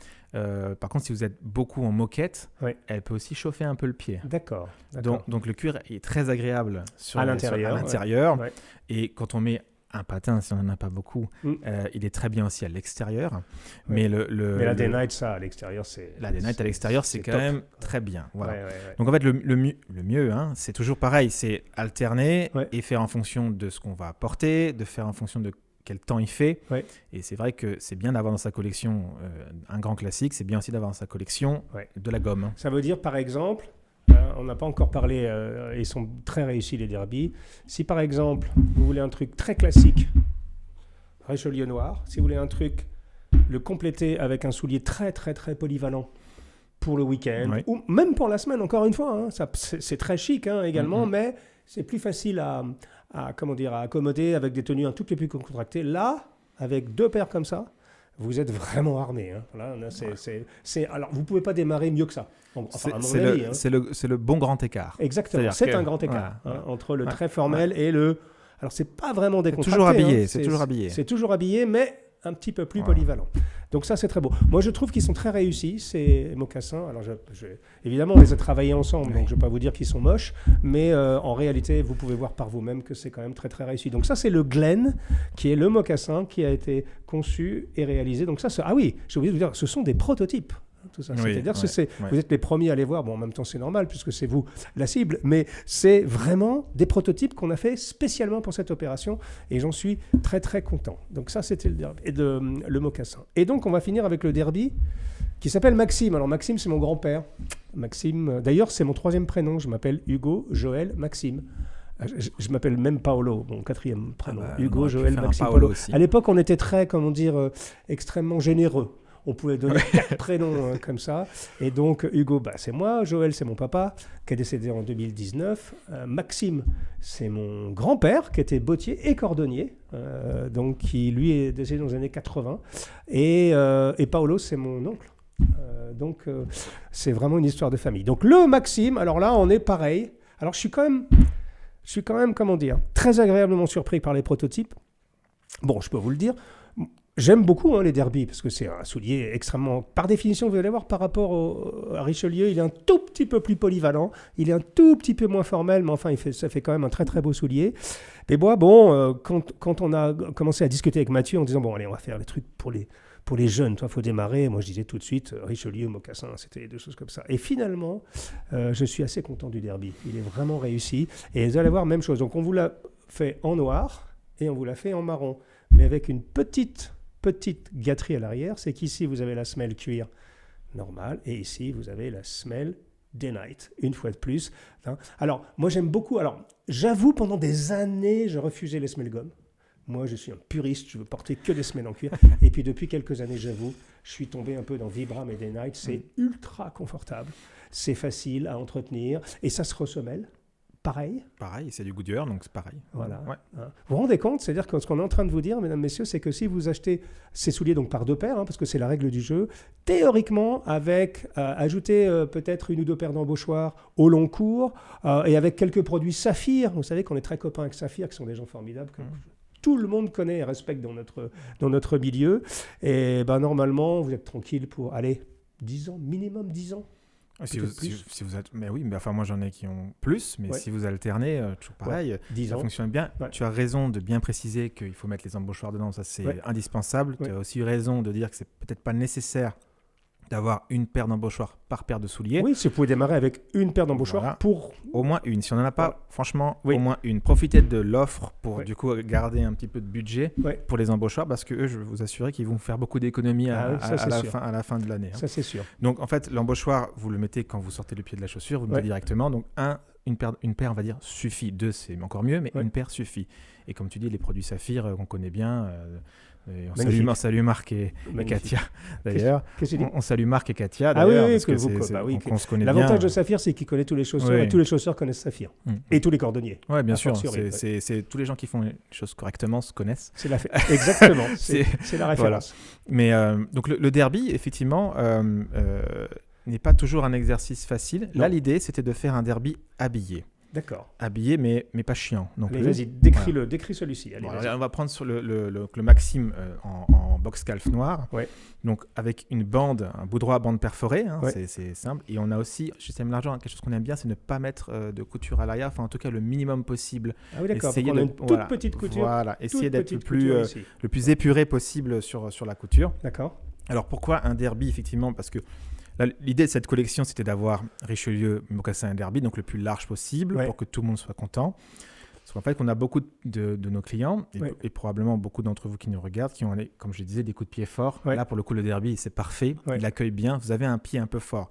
Par contre, si vous êtes beaucoup en moquette, elle peut aussi chauffer un peu le pied. D'accord. Donc le cuir est très agréable à l'intérieur. Ouais. Et quand on met un patin, si on n'en a pas beaucoup, il est très bien aussi à l'extérieur. Ouais. Mais la Day Night, ça, à l'extérieur, c'est... La Day Night à l'extérieur, c'est quand même très bien. Voilà. Ouais. Donc en fait, le mieux, hein, c'est toujours pareil, c'est alterner et faire en fonction de ce qu'on va porter, de faire en fonction de quel temps il fait. Ouais. Et c'est vrai que c'est bien d'avoir dans sa collection un grand classique, c'est bien aussi d'avoir dans sa collection de la gomme. Ça veut dire, par exemple... on n'a pas encore parlé, ils sont très réussis les derbies. Si par exemple, vous voulez un truc très classique, Richelieu noir, si vous voulez un truc, le compléter avec un soulier très très très polyvalent pour le week-end, ou même pour la semaine, encore une fois, hein, c'est très chic également, mais c'est plus facile à accommoder avec des tenues un tout petit peu plus contractées. Là, avec deux paires comme ça, vous êtes vraiment armé. Hein. Voilà, alors, vous ne pouvez pas démarrer mieux que ça. C'est le bon grand écart. Exactement, c'est un grand écart entre le très formel et le... Alors, ce n'est pas vraiment décontracté. Toujours habillé. C'est toujours habillé, mais un petit peu plus polyvalent. Donc ça, c'est très beau. Moi, je trouve qu'ils sont très réussis, ces mocassins. Alors, évidemment, on les a travaillés ensemble, donc je ne vais pas vous dire qu'ils sont moches, mais en réalité, vous pouvez voir par vous-même que c'est quand même très, très réussi. Donc ça, c'est le Glen, qui est le mocassin qui a été conçu et réalisé. Donc ça, j'ai oublié de vous dire, ce sont des prototypes. Tout ça. C'est-à-dire que vous êtes les premiers à les voir. Bon, en même temps, c'est normal puisque c'est vous la cible, mais c'est vraiment des prototypes qu'on a fait spécialement pour cette opération et j'en suis très, très content. Donc ça, c'était le derby et le mocassin. Et donc, on va finir avec le derby qui s'appelle Maxime. Alors, Maxime, c'est mon grand-père. Maxime, d'ailleurs, c'est mon 3e prénom. Je m'appelle Hugo, Joël, Maxime. Je m'appelle même Paolo, mon 4e prénom. Hugo, Joël, Maxime, Paolo. À l'époque, on était très, extrêmement généreux. On pouvait donner 4 prénoms comme ça. Et donc, Hugo, c'est moi. Joël, c'est mon papa, qui est décédé en 2019. Maxime, c'est mon grand-père, qui était bottier et cordonnier, donc qui, lui, est décédé dans les années 80. Et Paolo, c'est mon oncle. Donc, c'est vraiment une histoire de famille. Donc, le Maxime, alors là, on est pareil. Alors, je suis quand même... je suis quand même, comment dire, très agréablement surpris par les prototypes. Bon, je peux vous le dire, j'aime beaucoup les derbies, parce que c'est un soulier extrêmement... Par définition, vous allez voir, par rapport à Richelieu, il est un tout petit peu plus polyvalent, il est un tout petit peu moins formel, mais enfin, ça fait quand même un très très beau soulier. Et moi, bon, quand on a commencé à discuter avec Mathieu en disant, bon, allez, on va faire les trucs pour les jeunes, il faut démarrer. Moi, je disais tout de suite, Richelieu, mocassin, c'était des choses comme ça. Et finalement, je suis assez content du derby. Il est vraiment réussi. Et vous allez voir, même chose. Donc, on vous l'a fait en noir et on vous l'a fait en marron, mais avec une petite gâterie à l'arrière. C'est qu'ici, vous avez la semelle cuir normale et ici, vous avez la semelle Day-Night, une fois de plus. Alors, moi, j'aime beaucoup. Alors, j'avoue, pendant des années, je refusais les semelles gomme. Moi, je suis un puriste, je veux porter que des semelles en cuir. Et puis, depuis quelques années, j'avoue, je suis tombé un peu dans Vibram et Day-Night. C'est ultra confortable, c'est facile à entretenir et ça se ressemelle. Pareil, c'est du Goodyear, donc c'est pareil. Voilà. Ouais. Vous vous rendez compte, c'est-à-dire que ce qu'on est en train de vous dire, mesdames, messieurs, c'est que si vous achetez ces souliers donc par 2 paires, parce que c'est la règle du jeu, théoriquement, avec ajouter peut-être 1 ou 2 paires d'embauchoirs au long cours et avec quelques produits Saphir, vous savez qu'on est très copains avec Saphir, qui sont des gens formidables, que tout le monde connaît et respecte dans notre milieu. Et normalement, vous êtes tranquille pour, allez, 10 ans, minimum 10 ans. Si vous mais oui, mais enfin moi j'en ai qui ont plus, mais si vous alternez, toujours pareil, ça fonctionne bien. Ouais. Tu as raison de bien préciser qu'il faut mettre les embauchoirs dedans, ça c'est indispensable. Tu as aussi raison de dire que c'est peut-être pas nécessaire d'avoir une paire d'embauchoirs par paire de souliers. Oui, si vous pouvez démarrer avec une paire d'embauchoirs pour... Au moins une. Si on n'en a pas, franchement, au moins une. Profitez de l'offre pour du coup garder un petit peu de budget pour les embauchoirs, parce que eux, je vais vous assurer qu'ils vont faire beaucoup d'économies à la fin de l'année. Ça, c'est sûr. Donc, en fait, l'embauchoir, vous le mettez quand vous sortez le pied de la chaussure, vous le mettez directement. Donc, une paire, on va dire, suffit. 2, c'est encore mieux, mais une paire suffit. Et comme tu dis, les produits Saphir qu'on connaît bien... on salue Marc et Katia, d'ailleurs. On salue Marc et Katia, d'ailleurs, parce qu'on se connaît bien. L'avantage de Saphir, c'est qu'il connaît tous les chausseurs, et tous les chausseurs connaissent Saphir. Et tous les cordonniers. Oui, bien sûr. C'est tous les gens qui font les choses correctement se connaissent. Exactement, c'est la référence. Voilà. Mais donc le derby, effectivement, n'est pas toujours un exercice facile. Là, l'idée, c'était de faire un derby habillé. D'accord. Habillé, mais pas chiant. Donc, vas-y, décris celui-ci. Allez, on va prendre sur le Maxime en box calf noir. Ouais. Donc, avec une bande, un bout droit, bande perforée. C'est simple. Et on a aussi, chez CM Largent, quelque chose qu'on aime bien, c'est ne pas mettre de couture à l'arrière. Enfin, en tout cas, le minimum possible. Ah oui, d'accord. On a une toute petite couture. Voilà. Essayer d'être le plus épuré possible sur la couture. D'accord. Alors, pourquoi un derby, effectivement ? Parce que l'idée de cette collection, c'était d'avoir Richelieu, mocassin et derby, donc le plus large possible pour que tout le monde soit content. Parce qu'en fait, on a beaucoup de nos clients et probablement beaucoup d'entre vous qui nous regardent, qui ont, comme je disais, des coups de pied forts. Là, pour le coup, le derby, c'est parfait. Il accueille bien. Vous avez un pied un peu fort.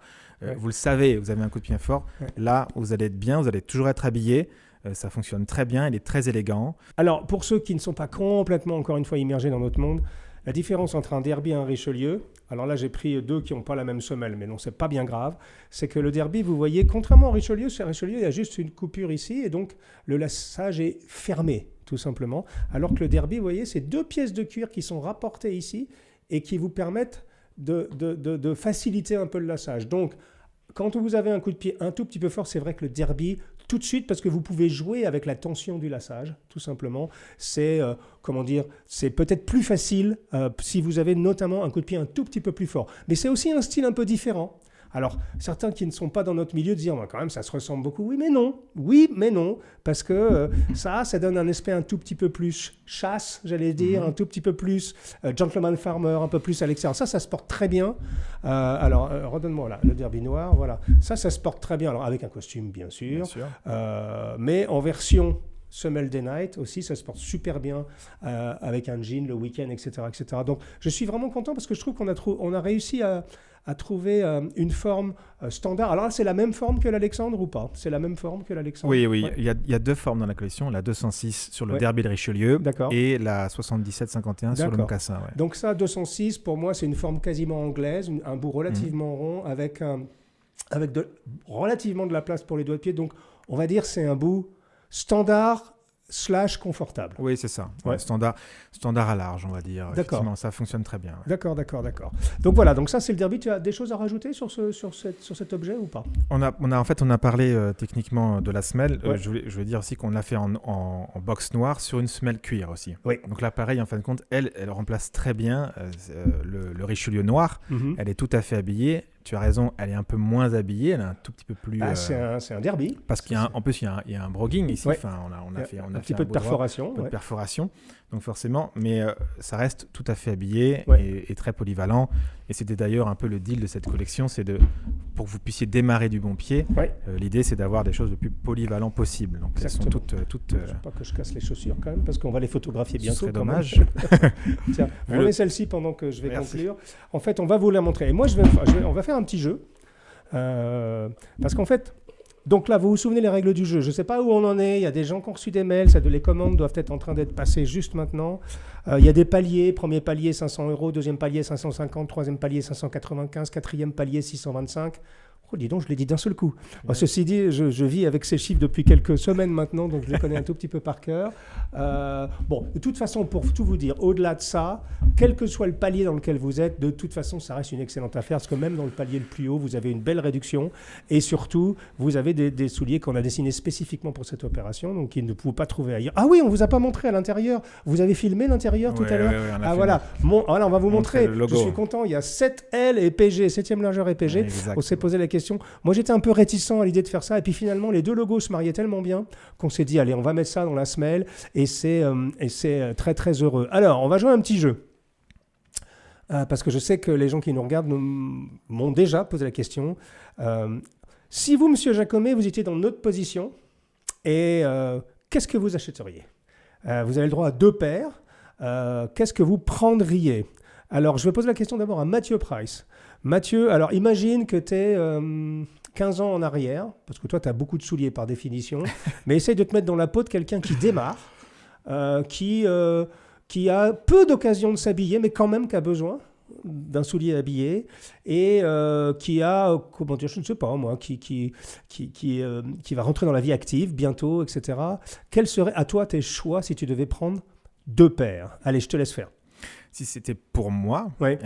Vous le savez, vous avez un coup de pied fort. Là, vous allez être bien, vous allez toujours être habillé. Ça fonctionne très bien, il est très élégant. Alors, pour ceux qui ne sont pas complètement, encore une fois, immergés dans notre monde, la différence entre un derby et un Richelieu, alors là j'ai pris 2 qui n'ont pas la même semelle, mais non, c'est pas bien grave, c'est que le derby, vous voyez, contrairement au Richelieu, chez Richelieu, il y a juste une coupure ici, et donc le laçage est fermé, tout simplement, alors que le derby, vous voyez, c'est 2 pièces de cuir qui sont rapportées ici, et qui vous permettent de faciliter un peu le laçage. Donc, quand vous avez un coup de pied un tout petit peu fort, c'est vrai que le derby, tout de suite, parce que vous pouvez jouer avec la tension du laçage, tout simplement, c'est c'est peut-être plus facile si vous avez notamment un coup de pied un tout petit peu plus fort. Mais c'est aussi un style un peu différent. Alors, certains qui ne sont pas dans notre milieu disent quand même, ça se ressemble beaucoup. Oui, mais non, parce que ça donne un aspect un tout petit peu plus chasse, j'allais dire, un tout petit peu plus gentleman farmer, un peu plus à l'extérieur. Ça se porte très bien. Redonne-moi là, le derby noir, voilà. Ça se porte très bien. Alors, avec un costume, bien sûr. Mais en version semelle Day-Night aussi, ça se porte super bien avec un jean le week-end, etc., etc. Donc, je suis vraiment content parce que je trouve qu'on a réussi à trouver une forme standard. Alors là, c'est la même forme que l'Alexandre ou pas ? C'est la même forme que l'Alexandre ? Oui. Ouais. Il y a 2 formes dans la collection. La 206 sur le derby de Richelieu et la 77-51 sur le mocassin. Ouais. Donc ça, 206, pour moi, c'est une forme quasiment anglaise, un bout relativement rond avec relativement de la place pour les doigts de pied. Donc, on va dire c'est un bout standard / confortable. Oui, c'est ça. Ouais. Standard à large, on va dire. D'accord. Effectivement, ça fonctionne très bien. Ouais. D'accord. Donc voilà, donc ça c'est le derby. Tu as des choses à rajouter sur cet objet ou pas? On a parlé techniquement de la semelle. Ouais. Je voulais dire aussi qu'on l'a fait en box noir sur une semelle cuir aussi. Oui. Donc là, pareil, en fin de compte, elle remplace très bien le Richelieu noir. Mhm. Elle est tout à fait habillée. Tu as raison, elle est un peu moins habillée. Elle est un tout petit peu plus. C'est un derby. Parce qu'en plus, il y a un broguing ici. Ouais. Enfin, on a fait un petit peu de perforation. un peu de Ouais. perforation. Donc forcément, mais ça reste tout à fait habillé Ouais. et très polyvalent. Et c'était d'ailleurs un peu le deal de cette collection, c'est pour que vous puissiez démarrer du bon pied. Ouais. L'idée, c'est d'avoir des choses le plus polyvalent possible. Donc elles sont toutes. Je ne veux pas que je casse les chaussures quand même, parce qu'on va les photographier bientôt. Ce serait quand dommage. même. Tiens, Vu prenez celle-ci pendant que je vais Merci. conclure. En fait, on va vous la montrer. Et moi, on va faire un petit jeu. Parce qu'en fait, donc là, vous vous souvenez les règles du jeu. Je ne sais pas où on en est. Il y a des gens qui ont reçu des mails. Les commandes doivent être en train d'être passées juste maintenant. Il y a des paliers. Premier palier, 500 €. Deuxième palier, 550. Troisième palier, 595. Quatrième palier, 625. Oh, dis donc, je l'ai dit d'un seul coup. Ouais. Bon, ceci dit, je vis avec ces chiffres depuis quelques semaines maintenant, donc je les connais un tout petit peu par cœur. Bon, de toute façon, pour tout vous dire, au-delà de ça, quel que soit le palier dans lequel vous êtes, de toute façon, ça reste une excellente affaire, parce que même dans le palier le plus haut, vous avez une belle réduction, et surtout, vous avez des souliers qu'on a dessinés spécifiquement pour cette opération, donc qu'ils ne pouvez pas trouver ailleurs. Ah oui, on ne vous a pas montré à l'intérieur. Vous avez filmé l'intérieur tout à l'heure. Ah voilà. Voilà, on va vous montrer. le logo. Je suis content, il y a 7L et PG, 7e largeur et PG. Exact. On s'est posé la question. Moi, j'étais un peu réticent à l'idée de faire ça. Et puis finalement, les deux logos se mariaient tellement bien qu'on s'est dit, allez, on va mettre ça dans la semelle. Et c'est très, très heureux. Alors, on va jouer un petit jeu. Parce que je sais que les gens qui nous regardent m'ont déjà posé la question. Si vous, monsieur Jacomet, vous étiez dans notre position, et qu'est-ce que vous achèteriez? Vous avez le droit à 2 paires. Qu'est-ce que vous prendriez? Alors, je vais poser la question d'abord à Mathieu Price. Mathieu, alors imagine que tu es 15 ans en arrière, parce que toi, tu as beaucoup de souliers par définition, mais essaye de te mettre dans la peau de quelqu'un qui démarre, qui a peu d'occasion de s'habiller, mais quand même qui a besoin d'un soulier habillé, et qui a, comment dire, je ne sais pas moi, qui va rentrer dans la vie active bientôt, etc. Quels seraient à toi tes choix si tu devais prendre 2 paires? Allez, je te laisse faire. Si c'était pour moi, Ouais.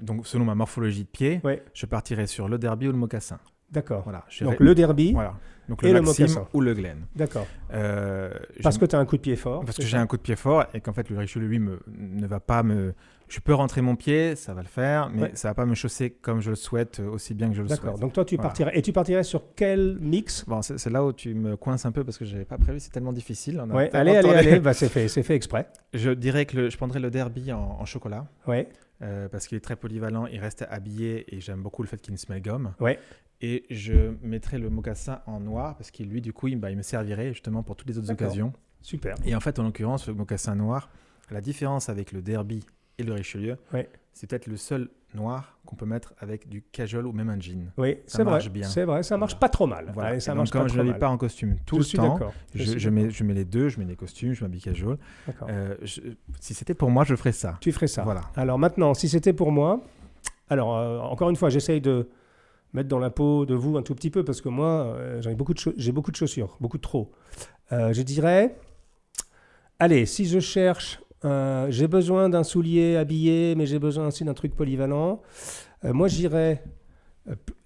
donc selon ma morphologie de pied, Ouais. je partirais sur le derby ou le mocassin. D'accord. Voilà, Donc le derby, voilà. Donc et le le Maxime mocassin. ou le Glen. D'accord. Parce que tu as un coup de pied fort. Parce c'est que ça? j'ai un coup de pied fort et qu'en fait le Richelieu lui ne va pas me. Je peux rentrer mon pied, ça va le faire, mais Ouais. ça va pas me chausser comme je le souhaite, aussi bien que je le souhaite. D'accord. Donc toi tu Voilà. partirais. Et tu partirais sur quel mix? Bon, c'est là où tu me coinces un peu parce que j'avais pas prévu, c'est tellement difficile. On a Ouais. tellement Allez. tourné. Bah, c'est fait exprès. Je dirais que je prendrais le derby en chocolat. Ouais. Parce qu'il est très polyvalent, il reste habillé et j'aime beaucoup le fait qu'il ne se mêle gomme. Ouais. Et je mettrais le mocassin en noir parce qu'il lui du coup il me servirait justement pour toutes les autres D'accord. occasions. Super. Et en fait en l'occurrence le mocassin noir, la différence avec le derby et le Richelieu, Ouais. c'est peut-être le seul noir qu'on peut mettre avec du casual ou même un jean. Oui, Ça c'est vrai. marche bien. C'est vrai. Ça marche pas trop mal. Voilà. Ouais, Et ça donc, marche comme pas je trop ne l'habille mal. pas en costume tout Je le suis temps, d'accord. je mets les deux, je mets des costumes, je m'habille casual. D'accord. Si c'était pour moi, je ferais ça. Tu ferais ça. Voilà. Alors maintenant, si c'était pour moi, alors encore une fois, j'essaye de mettre dans la peau de vous un tout petit peu parce que moi, j'ai beaucoup de chaussures, beaucoup de trop. Je dirais, allez, si je cherche, j'ai besoin d'un soulier habillé, mais j'ai besoin aussi d'un truc polyvalent. Moi, j'irais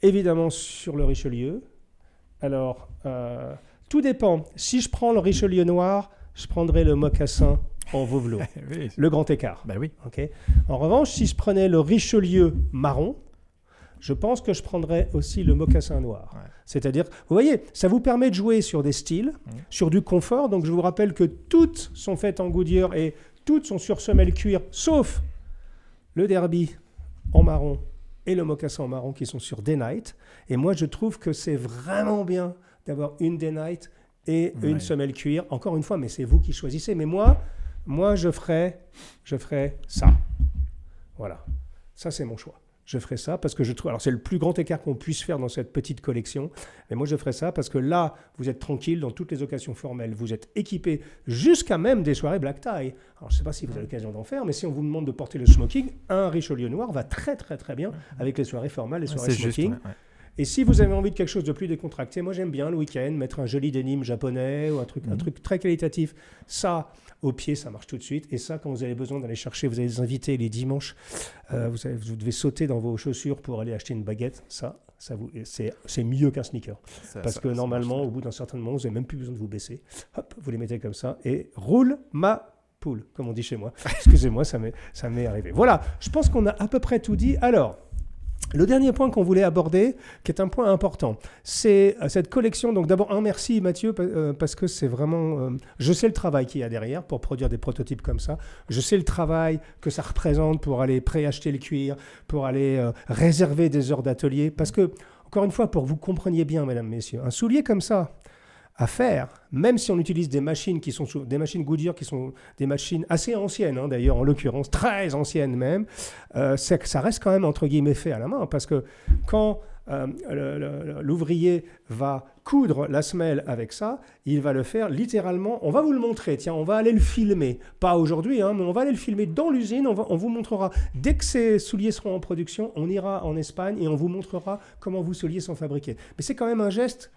évidemment sur le Richelieu. Alors, tout dépend. Si je prends le Richelieu noir, je prendrais le mocassin en Vauvelot. Oui. Le grand écart. Bah oui. Ok. En revanche, si je prenais le Richelieu marron, je pense que je prendrais aussi le mocassin noir. Ouais. C'est-à-dire, vous voyez, ça vous permet de jouer sur des styles, sur du confort. Donc, je vous rappelle que toutes sont faites en Goodyear et toutes sont sur semelle cuir, sauf le derby en marron et le mocassin en marron qui sont sur Day Night. Et moi, je trouve que c'est vraiment bien d'avoir une Day Night et une Ouais. semelle cuir. Encore une fois, mais c'est vous qui choisissez. Mais moi je ferais ça. Voilà. Ça, c'est mon choix. Je ferais ça parce que je trouve... Alors, c'est le plus grand écart qu'on puisse faire dans cette petite collection. Mais moi, je ferais ça parce que là, vous êtes tranquille dans toutes les occasions formelles. Vous êtes équipé jusqu'à même des soirées black tie. Alors, je ne sais pas si vous avez l'occasion d'en faire, mais si on vous demande de porter le smoking, un Richelieu noir va très, très, très bien avec les soirées formelles, les soirées C'est juste. smoking. Ouais. Et si vous avez envie de quelque chose de plus décontracté, moi j'aime bien le week-end mettre un joli denim japonais ou un truc très qualitatif. Ça, au pied, ça marche tout de suite. Et ça, quand vous avez besoin d'aller chercher, vous avez des invités les dimanches, vous devez sauter dans vos chaussures pour aller acheter une baguette. C'est mieux qu'un sneaker. Parce que normalement, au bout d'un certain moment, vous n'avez même plus besoin de vous baisser. Hop, vous les mettez comme ça et roule ma poule, comme on dit chez moi. Excusez-moi, ça m'est arrivé. Voilà, je pense qu'on a à peu près tout dit. Alors, le dernier point qu'on voulait aborder, qui est un point important, c'est cette collection. Donc d'abord, un merci Mathieu, parce que c'est vraiment... je sais le travail qu'il y a derrière pour produire des prototypes comme ça. Je sais le travail que ça représente pour aller préacheter le cuir, pour aller réserver des heures d'atelier. Parce que, encore une fois, pour que vous compreniez bien, mesdames, messieurs, un soulier comme ça, à faire, même si on utilise des machines qui sont des machines Goodyear, qui sont des machines assez anciennes, hein, d'ailleurs en l'occurrence très anciennes même, c'est que ça reste quand même entre guillemets fait à la main, parce que quand l'ouvrier va coudre la semelle avec ça, il va le faire littéralement, on va vous le montrer, tiens, on va aller le filmer, pas aujourd'hui, hein, mais on va aller le filmer dans l'usine, on vous montrera, dès que ces souliers seront en production, on ira en Espagne et on vous montrera comment vos souliers sont fabriqués. Mais c'est quand même un geste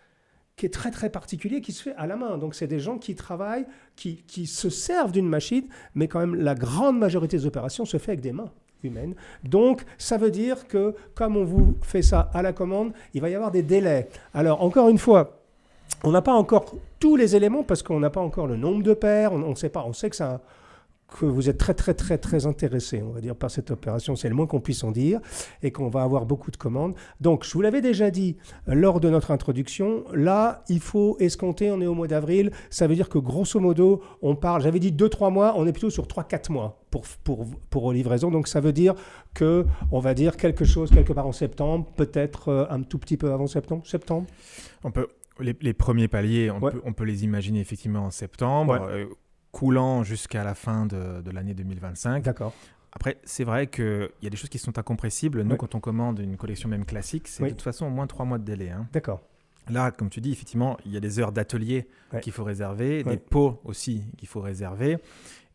qui est très très particulier, qui se fait à la main. Donc c'est des gens qui travaillent, qui se servent d'une machine, mais quand même la grande majorité des opérations se fait avec des mains humaines. Donc ça veut dire que comme on vous fait ça à la commande, il va y avoir des délais. Alors encore une fois, on n'a pas encore tous les éléments parce qu'on n'a pas encore le nombre de paires, on ne sait pas, on sait que vous êtes très, très, très, très intéressé, on va dire, par cette opération. C'est le moins qu'on puisse en dire et qu'on va avoir beaucoup de commandes. Donc, je vous l'avais déjà dit lors de notre introduction, là, il faut escompter, on est au mois d'avril, ça veut dire que grosso modo, on parle, j'avais dit 2-3 mois, on est plutôt sur 3-4 mois pour livraison. Donc, ça veut dire qu'on va dire quelque part en septembre, peut-être un tout petit peu avant septembre. Les premiers paliers, on peut les imaginer effectivement en septembre. Ouais. Coulant jusqu'à la fin de l'année 2025. D'accord. Après, c'est vrai qu'il y a des choses qui sont incompressibles. Nous, quand on commande une collection même classique, c'est de toute façon au moins 3 mois de délai. Hein. D'accord. Là, comme tu dis, effectivement, il y a des heures d'atelier qu'il faut réserver, des pots aussi qu'il faut réserver.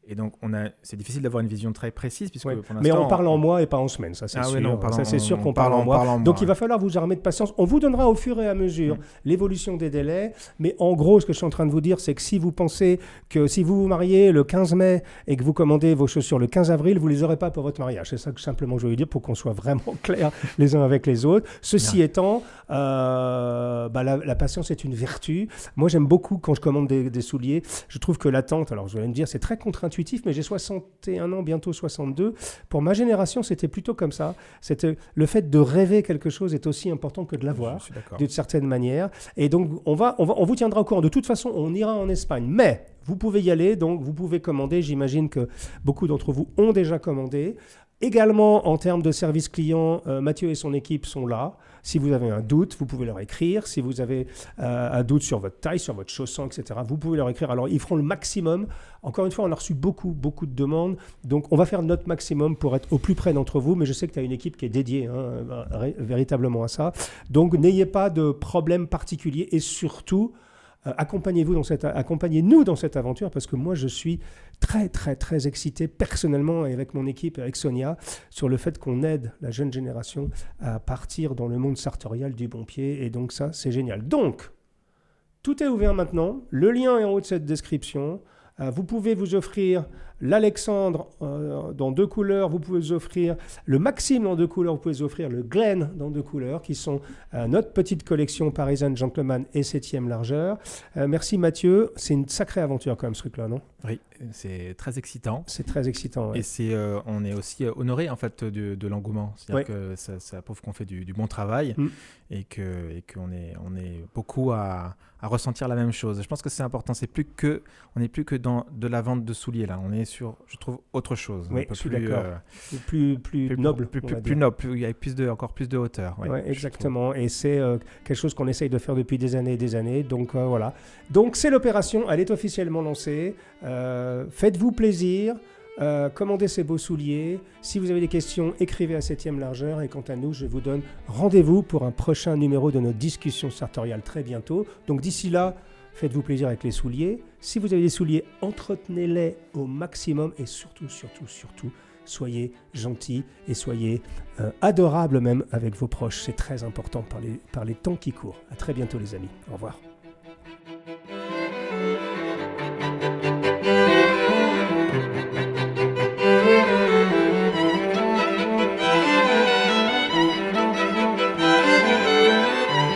Et donc, c'est difficile d'avoir une vision très précise. Puisque pour l'instant, mais on parle en mois et pas en semaines, ça c'est sûr. Oui, c'est sûr qu'on parle en mois. Donc, il va falloir vous armer de patience. On vous donnera au fur et à mesure l'évolution des délais. Mais en gros, ce que je suis en train de vous dire, c'est que si vous pensez que si vous vous mariez le 15 mai et que vous commandez vos chaussures le 15 avril, vous ne les aurez pas pour votre mariage. C'est ça que simplement je veux dire pour qu'on soit vraiment clairs les uns avec les autres. Ceci étant, la patience est une vertu. Moi, j'aime beaucoup quand je commande des souliers. Je trouve que l'attente, alors je vais me dire, c'est très contre-intuitif, mais j'ai 61 ans, bientôt 62. Pour ma génération, c'était plutôt comme ça. Le fait de rêver quelque chose est aussi important que de l'avoir, d'une certaine manière. Et donc, on vous tiendra au courant. De toute façon, on ira en Espagne. Mais vous pouvez y aller, donc vous pouvez commander. J'imagine que beaucoup d'entre vous ont déjà commandé. Également, en termes de service client, Mathieu et son équipe sont là. Si vous avez un doute, vous pouvez leur écrire. Si vous avez un doute sur votre taille, sur votre chausson, etc., vous pouvez leur écrire. Alors, ils feront le maximum. Encore une fois, on a reçu beaucoup de demandes. Donc, on va faire notre maximum pour être au plus près d'entre vous. Mais je sais que tu as une équipe qui est dédiée véritablement à ça. Donc, n'ayez pas de problème particulier. Et surtout, accompagnez-nous dans cette aventure parce que moi, je suis très, très, très excité personnellement et avec mon équipe, avec Sonia, sur le fait qu'on aide la jeune génération à partir dans le monde sartorial du bon pied. Et donc ça, c'est génial. Donc, tout est ouvert maintenant. Le lien est en haut de cette description. Vous pouvez vous offrir l'Alexandre dans 2 couleurs, vous pouvez vous offrir le Maxime dans 2 couleurs, vous pouvez vous offrir le Glen dans 2 couleurs, qui sont notre petite collection Parisian Gentleman et 7e largeur. Merci Mathieu, c'est une sacrée aventure quand même ce truc-là, non ? Oui, c'est très excitant. C'est très excitant, ouais. Et on est aussi honoré en fait de l'engouement, c'est-à-dire que ça prouve qu'on fait du bon travail et qu'on est beaucoup à ressentir la même chose. Je pense que c'est important, on n'est plus que dans de la vente de souliers là, on est sur, je trouve, autre chose. Oui, je suis d'accord. Plus noble. Plus noble, avec encore plus de hauteur. Ouais, exactement. Et c'est quelque chose qu'on essaye de faire depuis des années et des années. Donc voilà. Donc c'est l'opération, elle est officiellement lancée. Faites-vous plaisir. Commandez ces beaux souliers. Si vous avez des questions, écrivez à 7e largeur. Et quant à nous, je vous donne rendez-vous pour un prochain numéro de notre discussion sartoriale très bientôt. Donc d'ici là, faites-vous plaisir avec les souliers. Si vous avez des souliers, entretenez-les au maximum. Et surtout, soyez gentils et soyez adorables même avec vos proches. C'est très important par les temps qui courent. À très bientôt les amis. Au revoir.